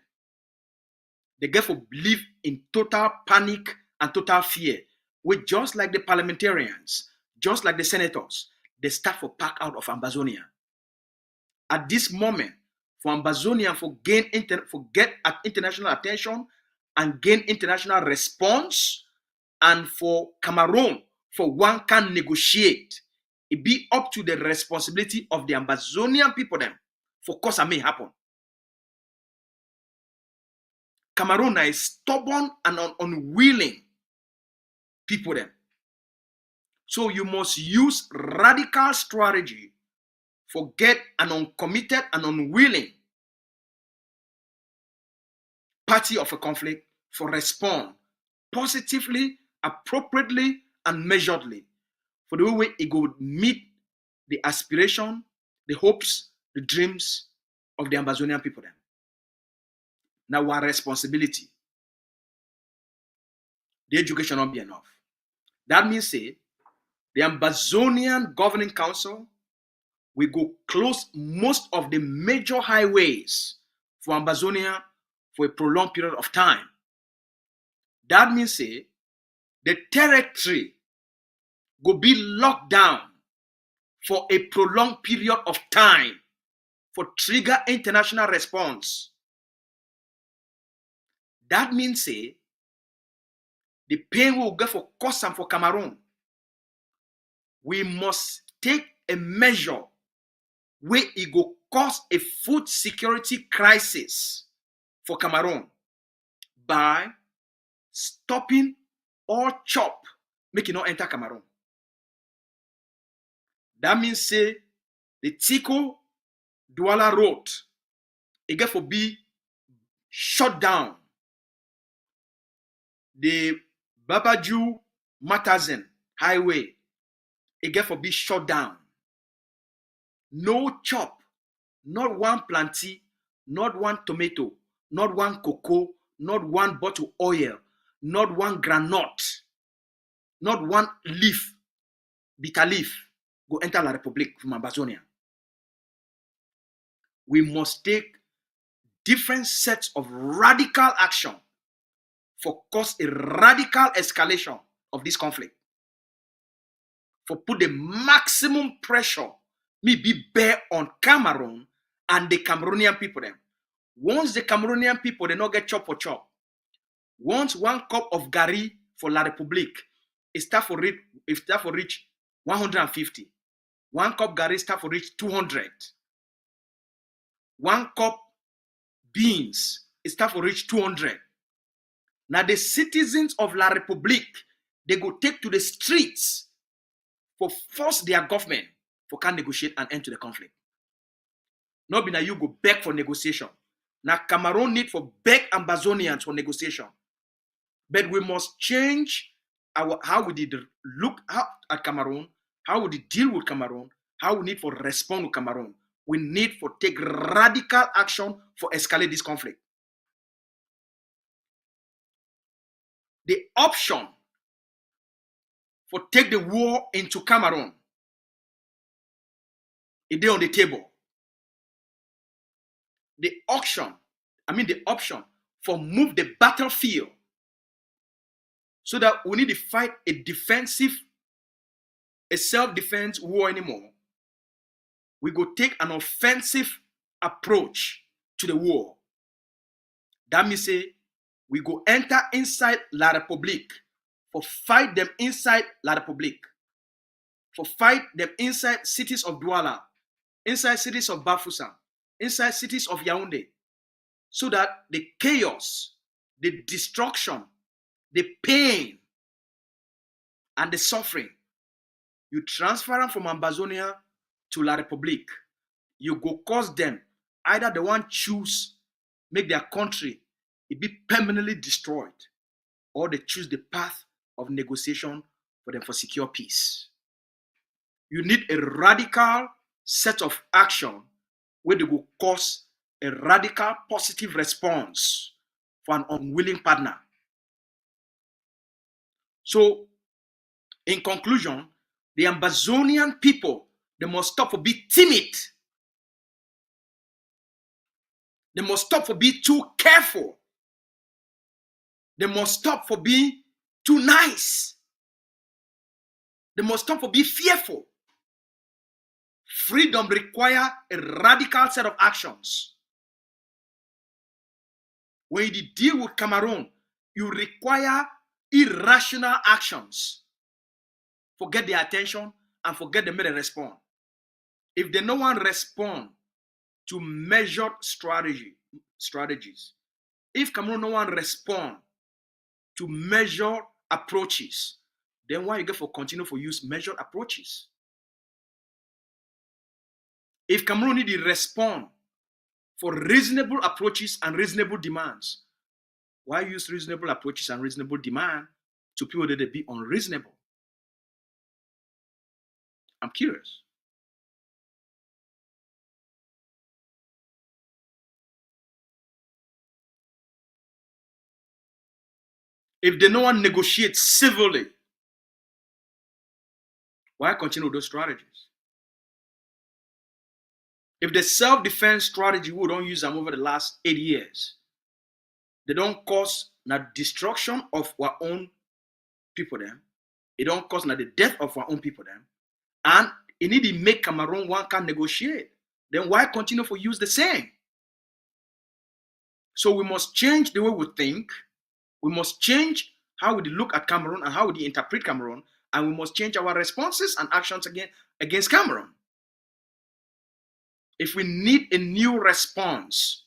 They get to live in total panic and total fear, with just like the parliamentarians, just like the senators, they start to pack out of Ambazonia. At this moment, for Ambazonia get international attention and gain international response, and for Cameroon, for one can negotiate, it be up to the responsibility of the Ambazonian people them for cause may happen. Cameroon is stubborn and unwilling people them. So you must use radical strategy for get an uncommitted and unwilling party of a conflict for respond positively, appropriately, and measuredly for the way it would meet the aspiration, the hopes, the dreams of the Ambazonian people then. Now our responsibility, the education won't be enough. That means say the Ambazonian Governing Council will go close most of the major highways for Ambazonia for a prolonged period of time. That means say the territory will be locked down for a prolonged period of time for trigger international response. That means say the pain will go for cost and for Cameroon. We must take a measure where it will cause a food security crisis for Cameroon by stopping all chop, make it not enter Cameroon. That means say the Tiko Douala Road, it get for be shut down. The Babaju Matazen Highway, it get for be shut down. No chop, not one plantain, not one tomato, not one cocoa, not one bottle oil, not one granite, not one leaf, bitter leaf, go enter La Republique from Amazonia. We must take different sets of radical action for cause a radical escalation of this conflict. For put the maximum pressure me be bear on Cameroon and the Cameroonian people them. Once the Cameroonian people they not get chop for chop. Once one cup of gari for La Republique, it start for reach 150. One cup gari start for reach 200. One cup beans, it start for reach 200. Now the citizens of La Republique, they go take to the streets for force their government for can negotiate and end to the conflict. Not be now you go beg for negotiation. Now Cameroon need for beg Ambazonians for negotiation. But we must change how we did look at Cameroon, how we did deal with Cameroon, how we need for respond to Cameroon. We need for take radical action for escalate this conflict. The option for take the war into Cameroon is there on the table. The option for move the battlefield so that we need to fight a self-defense war anymore. We go take an offensive approach to the war. That means say we go enter inside La Republique for fight them inside La Republique, for fight them inside cities of Douala, inside cities of Bafoussam, inside cities of Yaoundé, so that the chaos, the destruction, the pain, and the suffering, you transfer them from Amazonia to La Republique. You go cause them, either the one choose, make their country, it be permanently destroyed, or they choose the path of negotiation for them for secure peace. You need a radical set of action where they will cause a radical positive response for an unwilling partner. So, in conclusion, the Amazonian people, they must stop for being timid. They must stop for being too careful. They must stop for being too nice. They must stop for being fearful. Freedom requires a radical set of actions. When you deal with Cameroon, you require irrational actions. Forget their attention and forget them to respond. If they no one respond to measured strategies, if Cameroon no one respond to measured approaches, then why you get for continue for use measured approaches? If Cameroon need to respond for reasonable approaches and reasonable demands, why use reasonable approaches and reasonable demand to people that they be unreasonable? I'm curious. If they no one negotiate civilly, why continue with those strategies? If the self-defense strategy we don't use them over the last 8 years, they don't cause the destruction of our own people them. It don't cause the death of our own people them. And it need to make Cameroon one can negotiate. Then why continue for use the same? So we must change the way we think. We must change how we look at Cameroon and how we interpret Cameroon. And we must change our responses and actions against Cameroon. If we need a new response,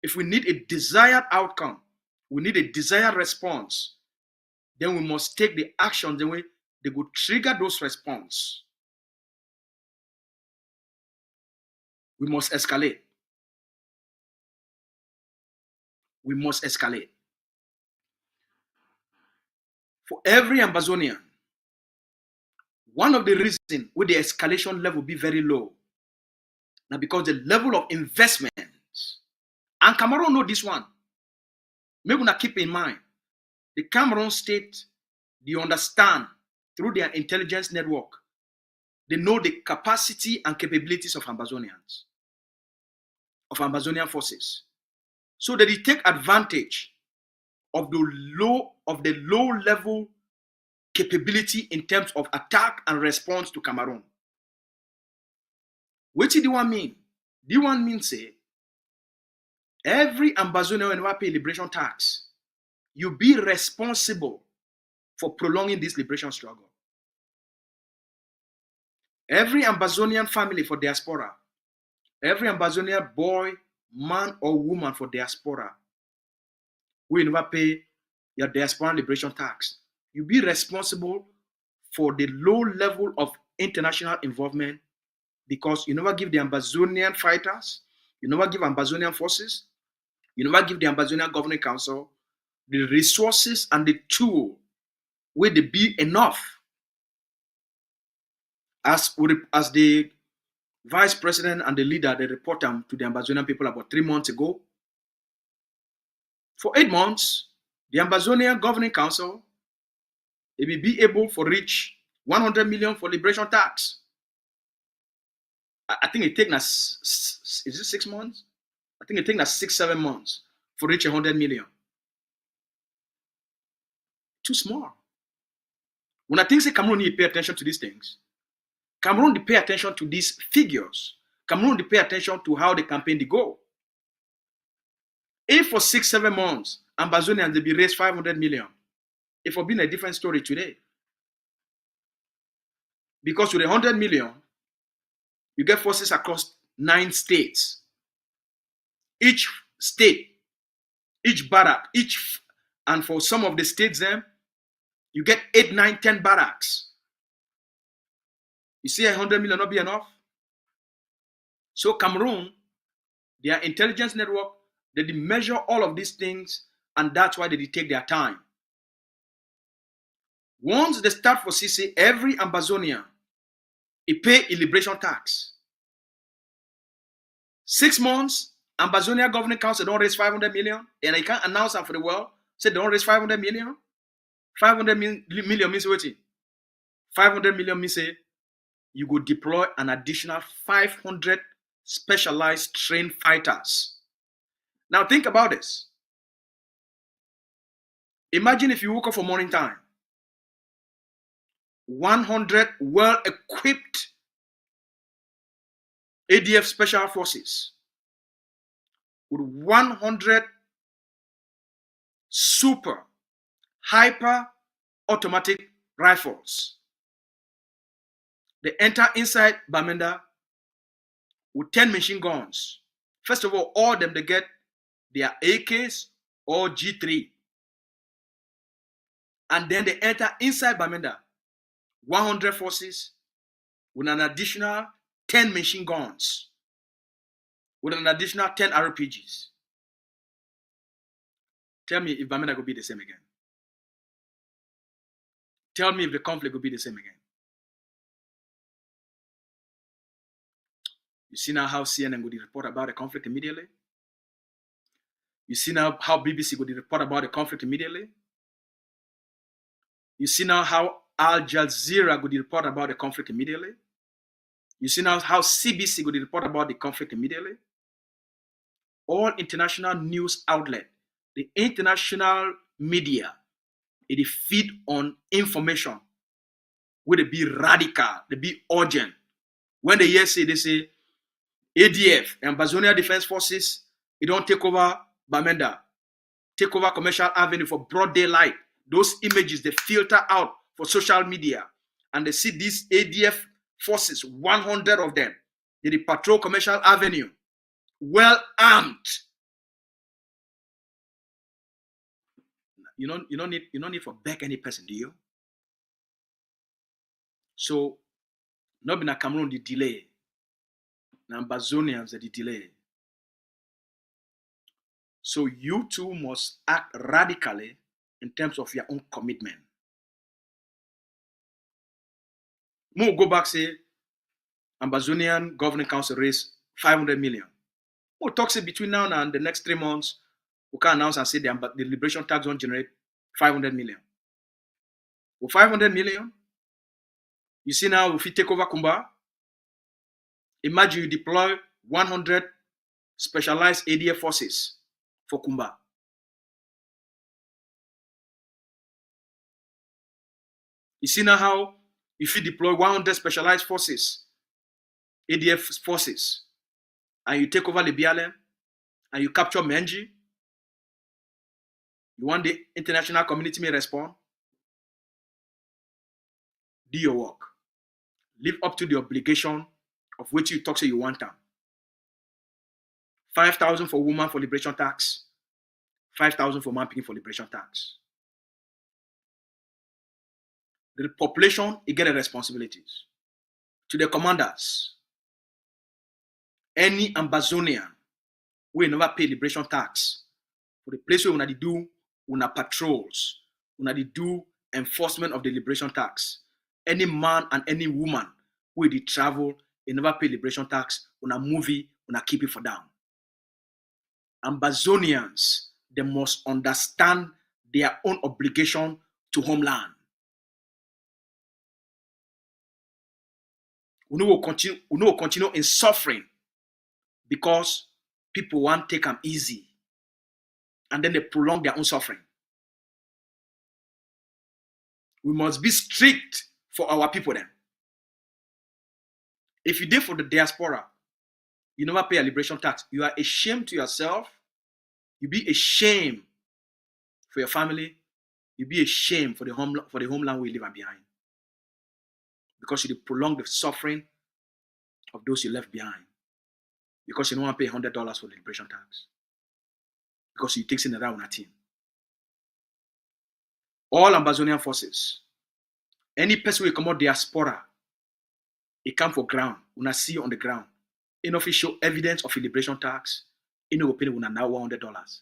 if we need a desired outcome, we need a desired response, then we must take the actions the way they would trigger those response. We must escalate. We must escalate. For every Ambazonian, one of the reasons why the escalation level be very low, now because the level of investments, and Cameroon know this one. Maybe we not keep in mind, the Cameroon state, they understand through their intelligence network, they know the capacity and capabilities of Ambazonians, of Ambazonian forces. So that they take advantage of the low level capability in terms of attack and response to Cameroon. What do you want mean? Do you want mean say every Ambazonian when you pay liberation tax, you be responsible for prolonging this liberation struggle. Every Ambazonian family for diaspora, every Ambazonian boy, man or woman for diaspora, we never pay your diaspora liberation tax. You be responsible for the low level of international involvement because you never give the Ambazonian fighters, you never give Ambazonian forces, you never give the Ambazonian Governing Council the resources and the tool where they be enough. As the vice president and the leader, they report them to the Ambazonian people about 3 months ago. For 8 months, the Ambazonian Governing Council they will be able to reach 100 million for liberation tax. I think it takes us, is it 6 months? I think it takes us 6-7 months for reach 100 million. Too small. When I think say Cameroon need to pay attention to these things, Cameroon to pay attention to these figures. Cameroon to pay attention to how the campaign they go. If for 6-7 months, Ambazonians they be raised 500 million, it would be a different story today. Because with 100 million, you get forces across 9 states. Each state, each barrack, and for some of the states then, you get 8, 9, 10 barracks. You see 100 million not be enough? So Cameroon, their intelligence network, they measure all of these things, and that's why they take their time. Once they start for CC, every Ambazonian, he pay a liberation tax. 6 months, Ambazonia Governing Council don't raise 500 million, and I can't announce that for the world. Say they don't raise 500 million. 500 million means what? 500 million means say you go deploy an additional 500 specialized trained fighters. Now think about this. Imagine if you woke up for morning time, 100 well-equipped ADF special forces with 100 super hyper automatic rifles. They enter inside Bamenda with 10 machine guns. First of all them they get their AKs or G3. And then they enter inside Bamenda, 100 forces with an additional 10 machine guns, with an additional 10 RPGs. Tell me if Bamenda will be the same again. Tell me if the conflict will be the same again. You see now how CNN would report about the conflict immediately? You see now how BBC would report about the conflict immediately? You see now how Al Jazeera would report about the conflict immediately? You see now how CBC would report about the conflict immediately? All international news outlets, the international media, it feed on information where they be radical, they be urgent. When they hear say, they say, ADF, Ambazonia Defense Forces, it don't take over Bamenda, take over Commercial Avenue for broad daylight. Those images, they filter out for social media. And they see these ADF forces, 100 of them, they patrol Commercial Avenue, well armed. You don't need to beg any person, do you? So, not been a Cameroon the delay. na Ambazonians that delay. So you too must act radically in terms of your own commitment. We'll go back, say, Ambazonian Governing Council raised 500 million. We'll talk, say, between now and the next 3 months, we can announce and say the liberation tax won't generate 500 million. With 500 million, you see now, if you take over Kumba, imagine you deploy 100 specialized ADF forces for Kumba. You see now how if you deploy 100 specialized forces, ADF forces, and you take over the BLM, and you capture Menji, you want the international community may respond? Do your work. Live up to the obligation of which you talk say you want them. 5,000 for women for liberation tax, 5,000 for man picking for liberation tax. The population, you get the responsibilities. To the commanders, any Ambazonian will never pay liberation tax for the place where we do una patrols, we do enforcement of the liberation tax. Any man and any woman who will travel, they never pay liberation tax, una movie, una keep it for down. Ambazonians, they must understand their own obligation to homeland. We will continue in suffering because people want to take them easy and then they prolong their own suffering. We must be strict for our people then. If you did for the diaspora, you never pay a liberation tax. You are ashamed to yourself. You be ashamed for your family. You be ashamed for the homeland we leave behind. Because you prolong the suffering of those you left behind. Because you don't want to pay $100 for the liberation tax. Because you take in around a team. All Ambazonian forces, any person will come out diaspora, it come for ground. When I see you on the ground, in official evidence of a liberation tax, it no go pay una now $100.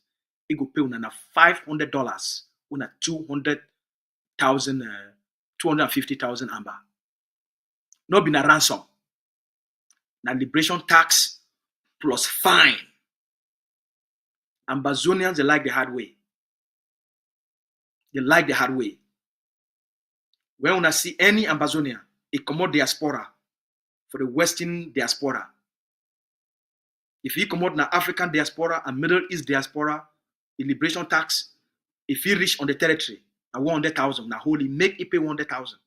It go pay una $500, una 250,000 amber. Not been a ransom. Now liberation tax plus fine. Ambazonians, they like the hard way. They like the hard way. When una see any Ambazonian, it come out diaspora for the Western diaspora. If he come out na African diaspora and Middle East diaspora, the liberation tax, if he reach on the territory, 100,000, now holy make it pay 100,000.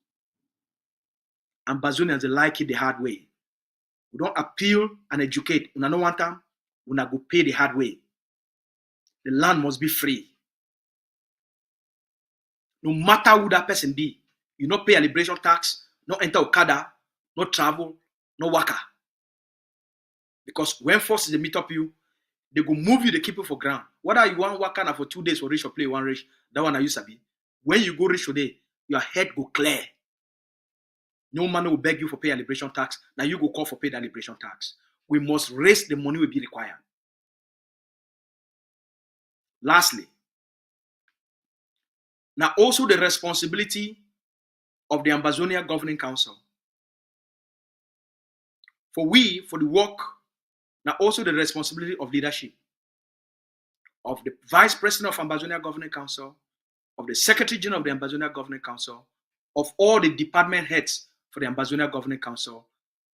Ambazonians, they like it the hard way. We don't appeal and educate. We don't want them. We go pay the hard way. The land must be free. No matter who that person be, you not pay a liberation tax, not enter Okada, no travel, no waka. Because when forces they meet up you, they go move you, they keep you for ground. Whether you want waka for 2 days for reach or play one reach, that one I used to be. When you go reach today, your head go clear. No man will beg you for pay a liberation tax. Now you go call for pay that liberation tax. We must raise the money will be required. Lastly, now also the responsibility of the Ambazonia Governing Council. For the work, now also the responsibility of leadership, of the Vice President of Ambazonia Governing Council, of the Secretary General of the Ambazonia Governing Council, of all the department heads for the Ambazonia Governing Council,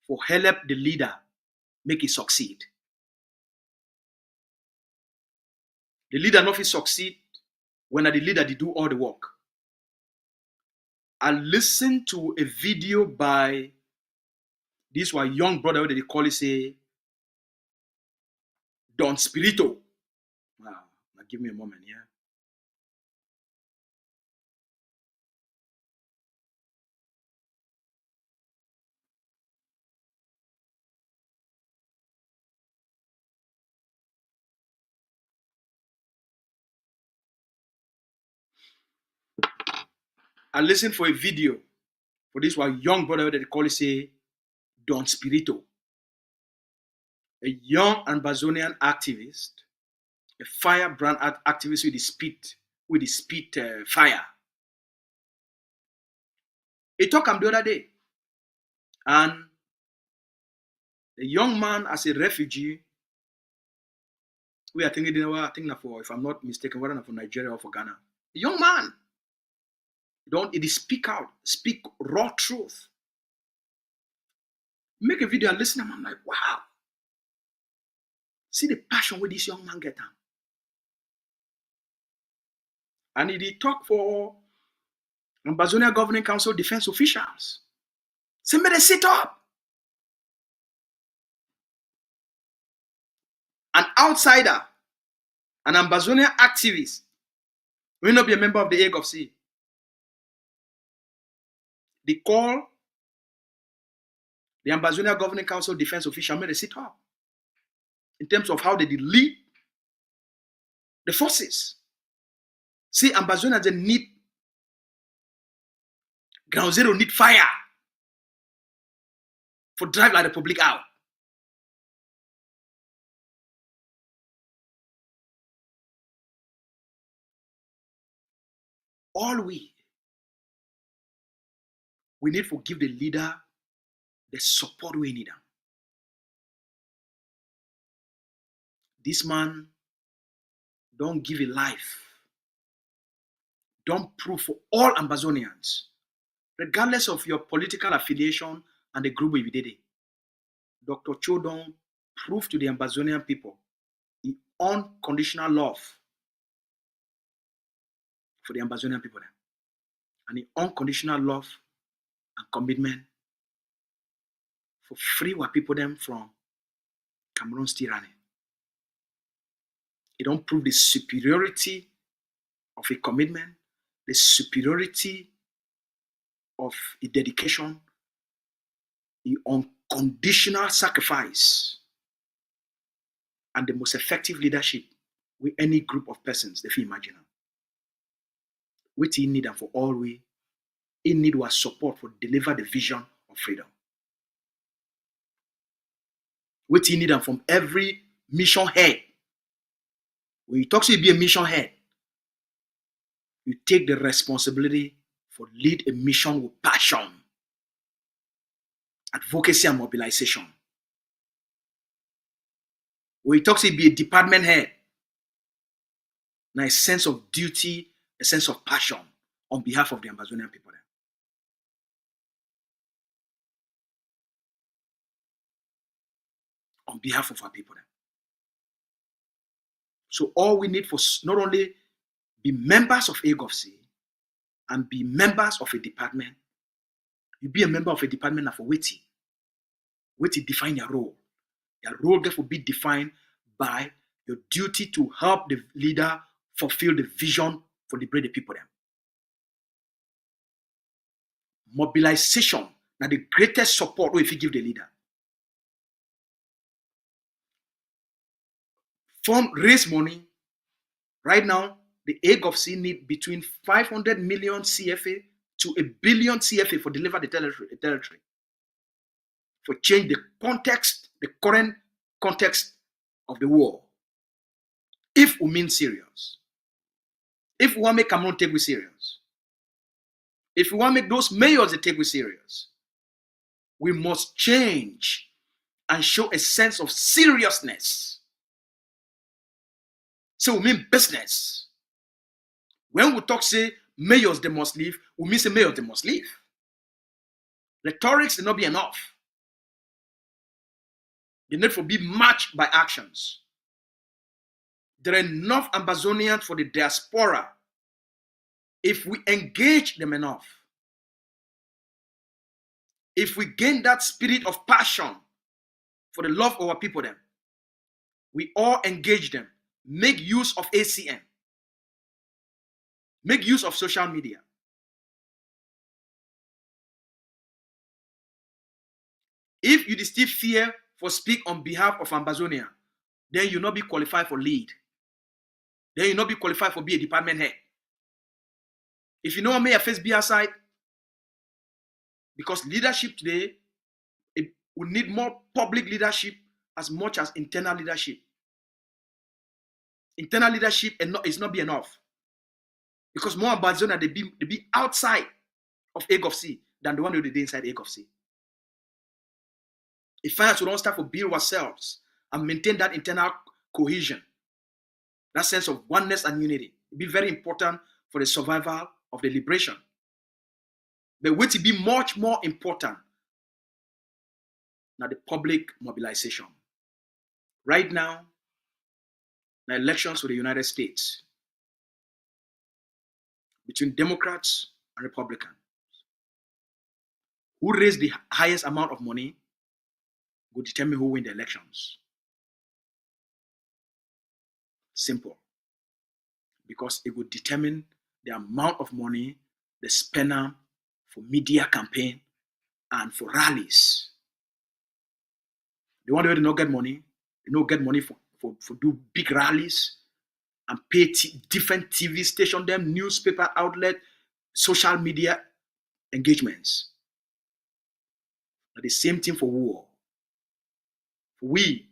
for help the leader make it succeed. The leader not succeed when the leader they do all the work. I listened to a video by this one young brother that they call it say Don Spirito. Wow, now give me a moment, yeah. I listened for a video for this one young brother that they call it say Don Spirito. a young Ambazonian activist, a firebrand activist with the speed fire. He talked the other day, and the young man as a refugee, we are thinking, I think for, if I'm not mistaken, whether for Nigeria or for Ghana, a young man, it is speak out, speak raw truth. Make a video and listen, and I'm like, wow. See the passion where this young man get on. And he talk for Ambazonia Governing Council defense officials. Say, may they sit up. An outsider, an Ambazonia activist, will not be a member of the Hague of Sea. They call the Ambazonia Governing Council defense official, may they sit up in terms of how they lead the forces. See, Ambazonia, they need ground zero, need fire for drive like the public out. All we need to give the leader the support we need. This man don't give a life. Don't prove for all Ambazonians, regardless of your political affiliation and the group we did it. Dr. Chodon proved to the Ambazonian people the unconditional love for the Ambazonian people and the unconditional love and commitment for free what people them from Cameroon's tyranny. It don't prove the superiority of a commitment, the superiority of a dedication, the unconditional sacrifice, and the most effective leadership with any group of persons they feel imagine. What he need and for all we, he need was support for deliver the vision of freedom. What he need and from every mission head. When you talk to be a mission head, you take the responsibility for lead a mission with passion, advocacy and mobilization. When you talk to be a department head, now a sense of duty, a sense of passion on behalf of the Ambazonian people. On behalf of our people. So all we need for not only be members of AGOFC and be members of a department, you be a member of a department and for waiting. Waiting define your role. Your role therefore be defined by your duty to help the leader fulfill the vision for the people. Mobilization, now the greatest support if you give the leader. Raise money. Right now, the AGOFC need between 500 million CFA to 1 billion CFA for deliver the territory. For change the context, the current context of the war. If we mean serious. If we want to make Cameroon take we serious. If we want to make those mayors take we serious. We must change and show a sense of seriousness. So we mean business. When we talk say mayors they must leave, we mean say mayors they must leave. Rhetorics will not be enough. They need to be matched by actions. There are enough Ambazonians for the diaspora if we engage them enough. If we gain that spirit of passion for the love of our people, then we all engage them. Make use of ACM. Make use of social media. If you still fear for speak on behalf of Ambazonia, then you not be qualified for lead. Then you not be qualified for be a department head. If you know what may face be aside, because leadership today, we need more public leadership as much as internal leadership. Internal leadership is not be enough. Because more Ambazonia, they be outside of Egg of Sea than the one who did inside Egg of Sea. If finance we don't start to build ourselves and maintain that internal cohesion, that sense of oneness and unity, it be very important for the survival of the liberation. But what will be much more important now the public mobilization. Right now, the elections for the United States between Democrats and Republicans. Who raised the highest amount of money will determine who win the elections. Simple. Because it would determine the amount of money they spend for media campaign and for rallies. The one who do not get money, they don't get money for do big rallies and pay different TV station, them newspaper outlet, social media engagements. But the same thing for war. We,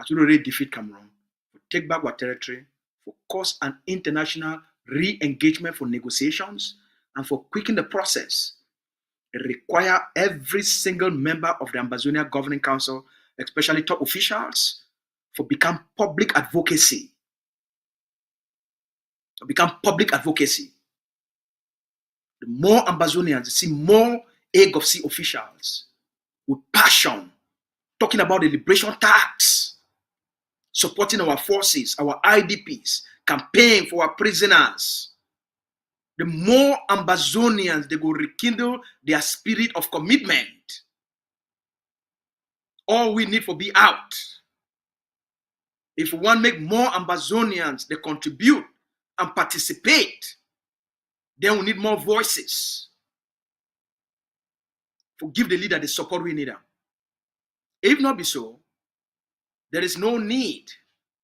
as we already defeat Cameroon, for take back our territory, for cause an international re-engagement for negotiations, and for quicken the process, it requires every single member of the Ambazonia Governing Council, especially top officials, for become public advocacy. The more Ambazonians see more Egg of Sea officials with passion, talking about the liberation tax, supporting our forces, our IDPs, campaign for our prisoners. The more Ambazonians, they go rekindle their spirit of commitment. All we need for be out. If we want to make more Ambazonians, they contribute and participate, then we need more voices. To give the leader the support we need. If not be so, there is no need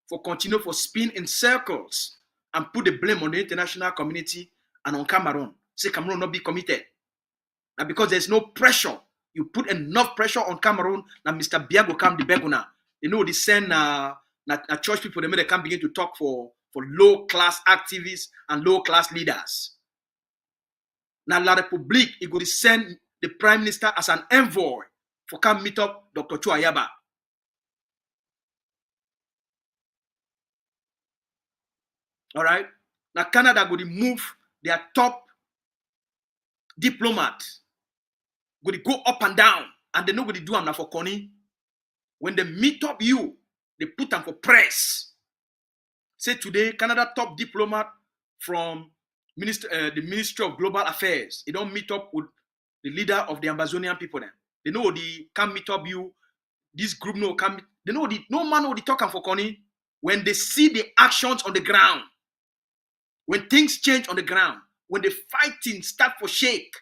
for continue for spin in circles and put the blame on the international community and on Cameroon. Say Cameroon not be committed. Now because there's no pressure, you put enough pressure on Cameroon, now Mr. Biago come the Beguna. You know, they send church people, they can begin to talk for low-class activists and low-class leaders. Now La Republique, it go to send the Prime Minister as an envoy for come meet up Dr. Chuayaba. All right. Now Canada go to move their top diplomat, go to go up and down, and they know what they do now for Connie. When they meet up you, they put them for press. Say today, Canada top diplomat from the Ministry of Global Affairs, they don't meet up with the leader of the Ambazonian people. Then they know they can meet up you. This group no can. They know no man will talk for Connie. When they see the actions on the ground, when things change on the ground, when the fighting start for shake,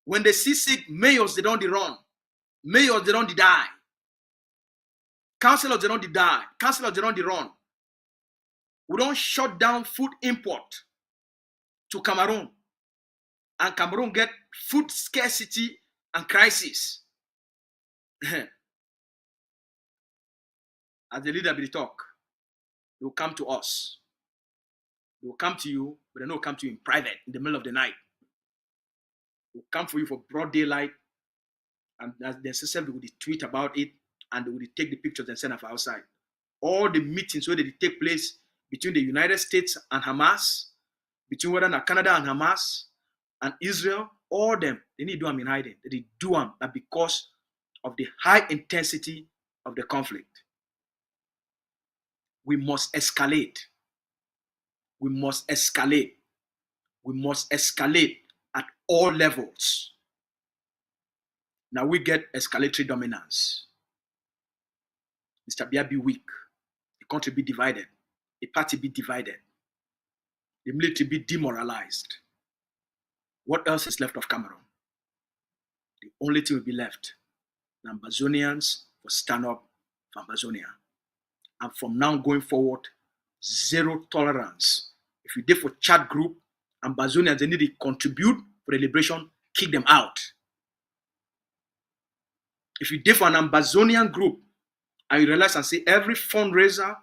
when they see sick mayors, they don't run. Mayors, they don't die. Councillors, they don't die. Councillors, they don't run. We don't shut down food import to Cameroon. And Cameroon get food scarcity and crisis. As the leader will talk, they will come to us. They will come to you, but they don't come to you in private, in the middle of the night. They will come for you for broad daylight, and as the system, they will tweet about it, and they will take the pictures and send them outside. All the meetings where they take place between the United States and Hamas, between whether Canada and Hamas, and Israel, all them, they need to do them in hiding. They do them because of the high intensity of the conflict. We must escalate. We must escalate. We must escalate at all levels. Now we get escalatory dominance. Mr. Bia be weak. The country be divided. The party be divided. The military be demoralized. What else is left of Cameroon? The only thing will be left. The Ambazonians will stand up for Ambazonia. And from now going forward, zero tolerance. If you did for chat group, Ambazonians, they need to contribute for the liberation, kick them out. If you did for an Ambazonian group And you realize and say every fundraiser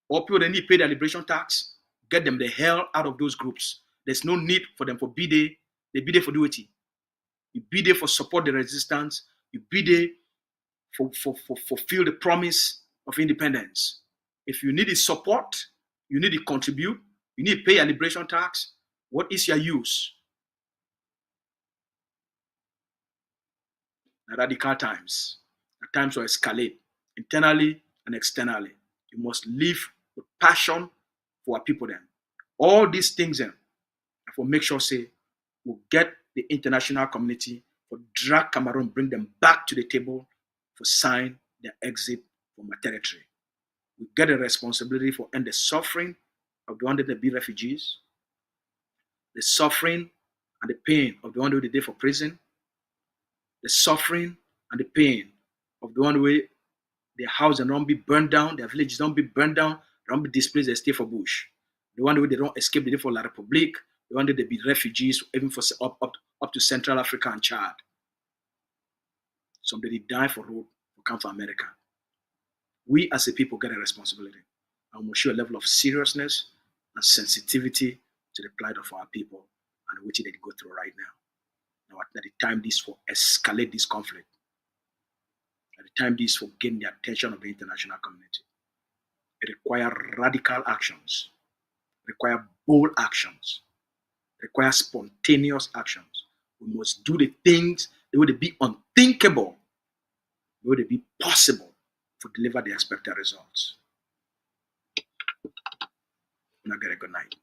or people that need to pay their liberation tax, get them the hell out of those groups. There's no need for them for be there. They be there for duty. You be there for support the resistance. You be there for fulfill the promise of independence. If you need the support, you need to contribute, you need to pay your liberation tax. What is your use? Radical times. The times will escalate internally and externally. You must live with passion for our people then. All these things then, for make sure say we'll get the international community for drag Cameroon, bring them back to the table for sign their exit from our territory. We get a responsibility for end the suffering of the one that they be refugees, the suffering and the pain of the one who they for prison, the suffering and the pain of the one where their house don't be burned down, their villages don't be burned down, they don't be displaced, they stay for bush. The one where they don't escape, they for La Republique, the one that they be refugees, even for up to Central Africa and Chad. Somebody die for road for come for America. We as a people get a responsibility, and we must show a level of seriousness and sensitivity to the plight of our people and which they go through right now. Now, at the time this will escalate this conflict, at the time this will gain the attention of the international community, it requires radical actions, requires bold actions, requires spontaneous actions. We must do the things that would be unthinkable, that would be possible to deliver the expected results. Now get a good night.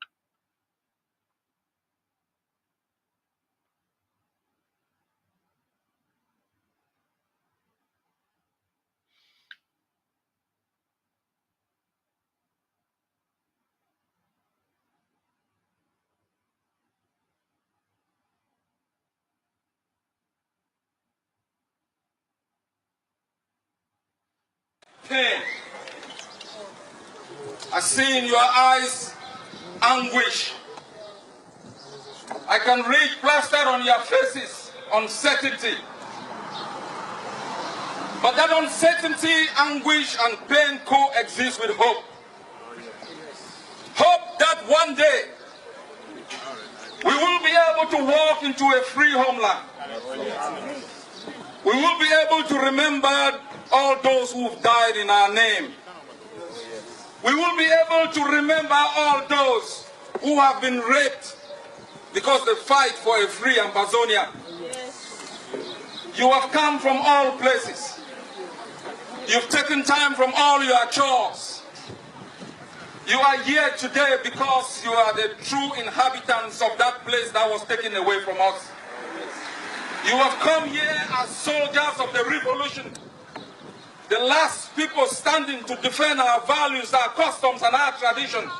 Pain. I see in your eyes anguish. I can read plastered on your faces uncertainty. But that uncertainty, anguish, and pain coexist with hope. Hope that one day we will be able to walk into a free homeland. We will be able to remember all those who've died in our name. We will be able to remember all those who have been raped because they fight for a free Amazonia. You have come from all places. You've taken time from all your chores. You are here today because you are the true inhabitants of that place that was taken away from us. You have come here as soldiers of the revolution, the last people standing to defend our values, our customs, and our tradition.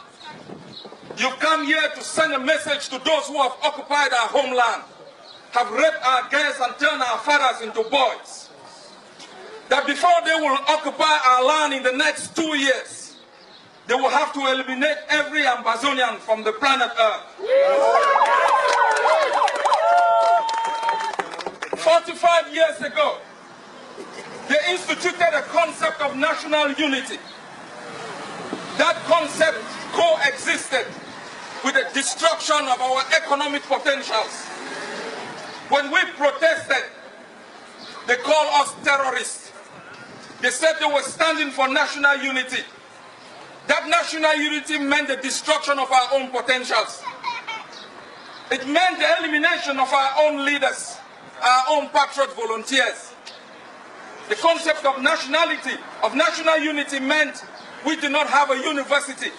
You've come here to send a message to those who have occupied our homeland, have raped our girls and turned our fathers into boys. That before they will occupy our land in the next 2 years, they will have to eliminate every Amazonian from the planet Earth. 45 years ago, they instituted a concept of national unity. That concept coexisted with the destruction of our economic potentials. When we protested, they called us terrorists. They said they were standing for national unity. That national unity meant the destruction of our own potentials. It meant the elimination of our own leaders, our own patriot volunteers. The concept of nationality, of national unity meant we did not have a university.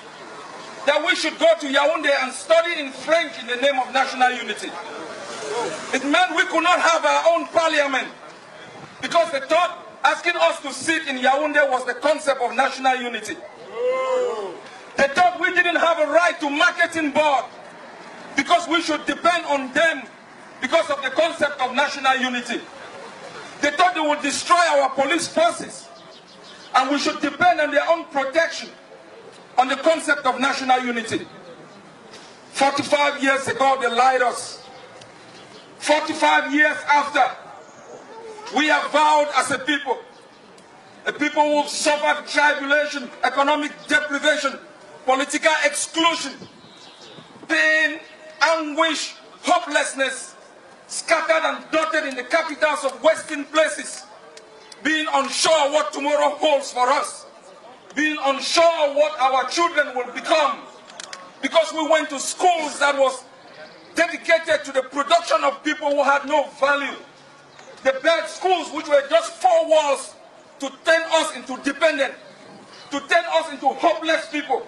That we should go to Yaoundé and study in French in the name of national unity. It meant we could not have our own parliament because they thought asking us to sit in Yaoundé was the concept of national unity. They thought we didn't have a right to marketing board because we should depend on them because of the concept of national unity. They thought they would destroy our police forces and we should depend on their own protection on the concept of national unity. 45 years ago, they lied us. 45 years after, we have vowed as a people a people who've suffered tribulation, economic deprivation, political exclusion, pain, anguish, hopelessness, scattered and dotted in the capitals of Western places, being unsure what tomorrow holds for us, being unsure what our children will become, because we went to schools that was dedicated to the production of people who had no value. The bad schools which were just four walls to turn us into dependent, to turn us into hopeless people.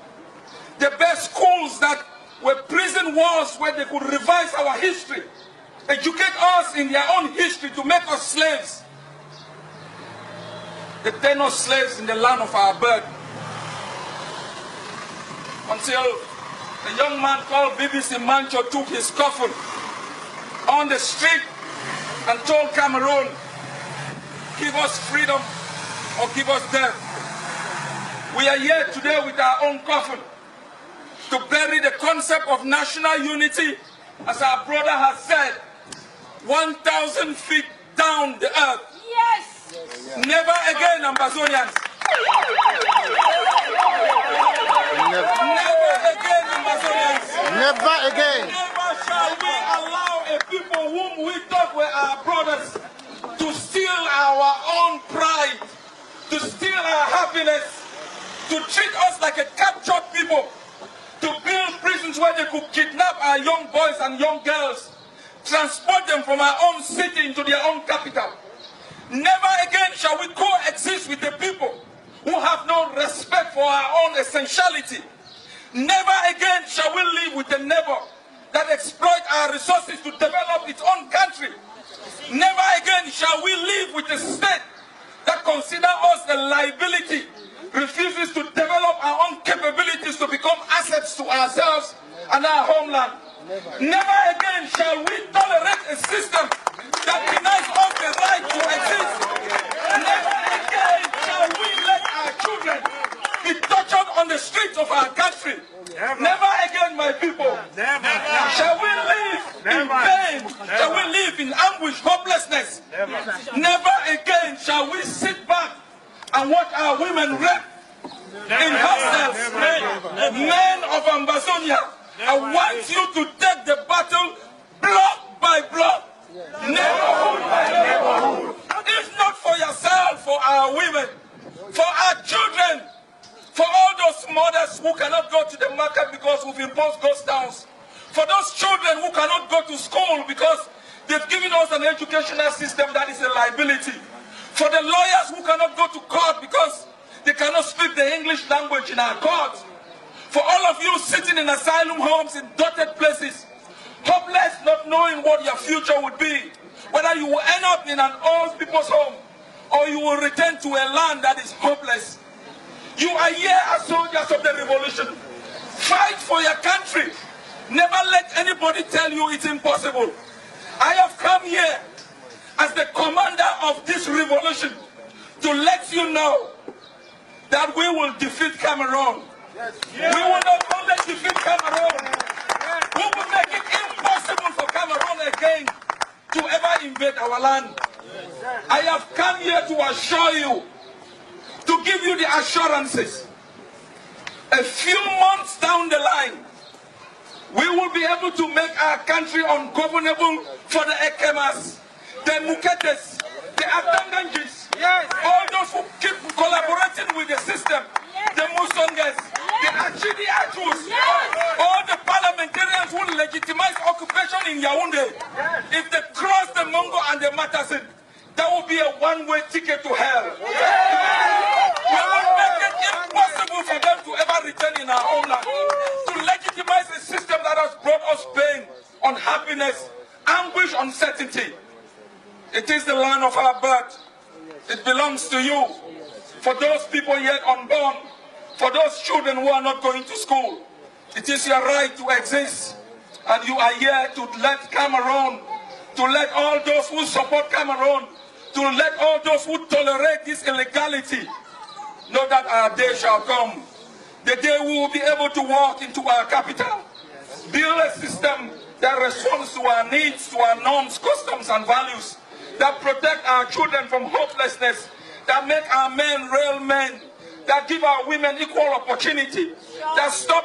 The best schools that were prison walls where they could revise our history, educate us in their own history to make us slaves. They turn us slaves in the land of our birth. Until a young man called BBC Mancho took his coffin on the street and told Cameroon, give us freedom or give us death. We are here today with our own coffin to bury the concept of national unity, as our brother has said, 1,000 feet down the earth. Yes! Never again, Ambazonians. Never again, Ambazonians. Never again. Never shall we allow a people whom we thought were our brothers to steal our own pride, to steal our happiness, to treat us like a captured people, to build prisons where they could kidnap our young boys and young girls, transport them from our own city into their own capital. Never again shall we coexist with the people who have no respect for our own essentiality. Never again shall we live with a neighbor that exploits our resources to develop its own country. Never again shall we live with a state that considers us a liability, refuses to develop our own capabilities to become assets to ourselves and our homeland. Never again shall we tolerate a system that denies us the right to exist. Never again shall we let our children be tortured on the streets of our country. Never again, my people, shall we live in pain, shall we live in anguish, hopelessness. Never again shall we sit back and watch our women raped in hostels. Men of Ambazonia, I want you to take the battle block by block, neighborhood by neighborhood. If not for yourself, for our women, for our children, for all those mothers who cannot go to the market because we've imposed ghost towns, for those children who cannot go to school because they've given us an educational system that is a liability, for the lawyers who cannot go to court because they cannot speak the English language in our courts, for all of you sitting in asylum homes in dotted places, hopeless, not knowing what your future would be, whether you will end up in an old people's home or you will return to a land that is hopeless. You are here as soldiers of the revolution. Fight for your country. Never let anybody tell you it's impossible. I have come here as the commander of this revolution to let you know that we will defeat Cameroon. We will not only defeat Cameroon, we will make it impossible for Cameroon again to ever invade our land. I have come here to assure you, to give you the assurances. A few months down the line, we will be able to make our country ungovernable for the Ekemas, the Muketes, the Atanganjis, all those who keep collaborating with the system, the Musonges, the Achidi Achus, all the parliamentarians who legitimize occupation in Yaoundé. If they cross the Mongo and the Matasin, that will be a one-way ticket to hell. We will make it impossible for them to ever return in our homeland, to legitimize a system that has brought us pain, unhappiness, anguish, uncertainty. It is the land of our birth. It belongs to you. For those people yet unborn, for those children who are not going to school, it is your right to exist. And you are here to let Cameroon, to let all those who support Cameroon, to let all those who tolerate this illegality know that our day shall come. The day we will be able to walk into our capital, build a system that responds to our needs, to our norms, customs, and values, that protect our children from hopelessness, that make our men real men, that give our women equal opportunity, that stop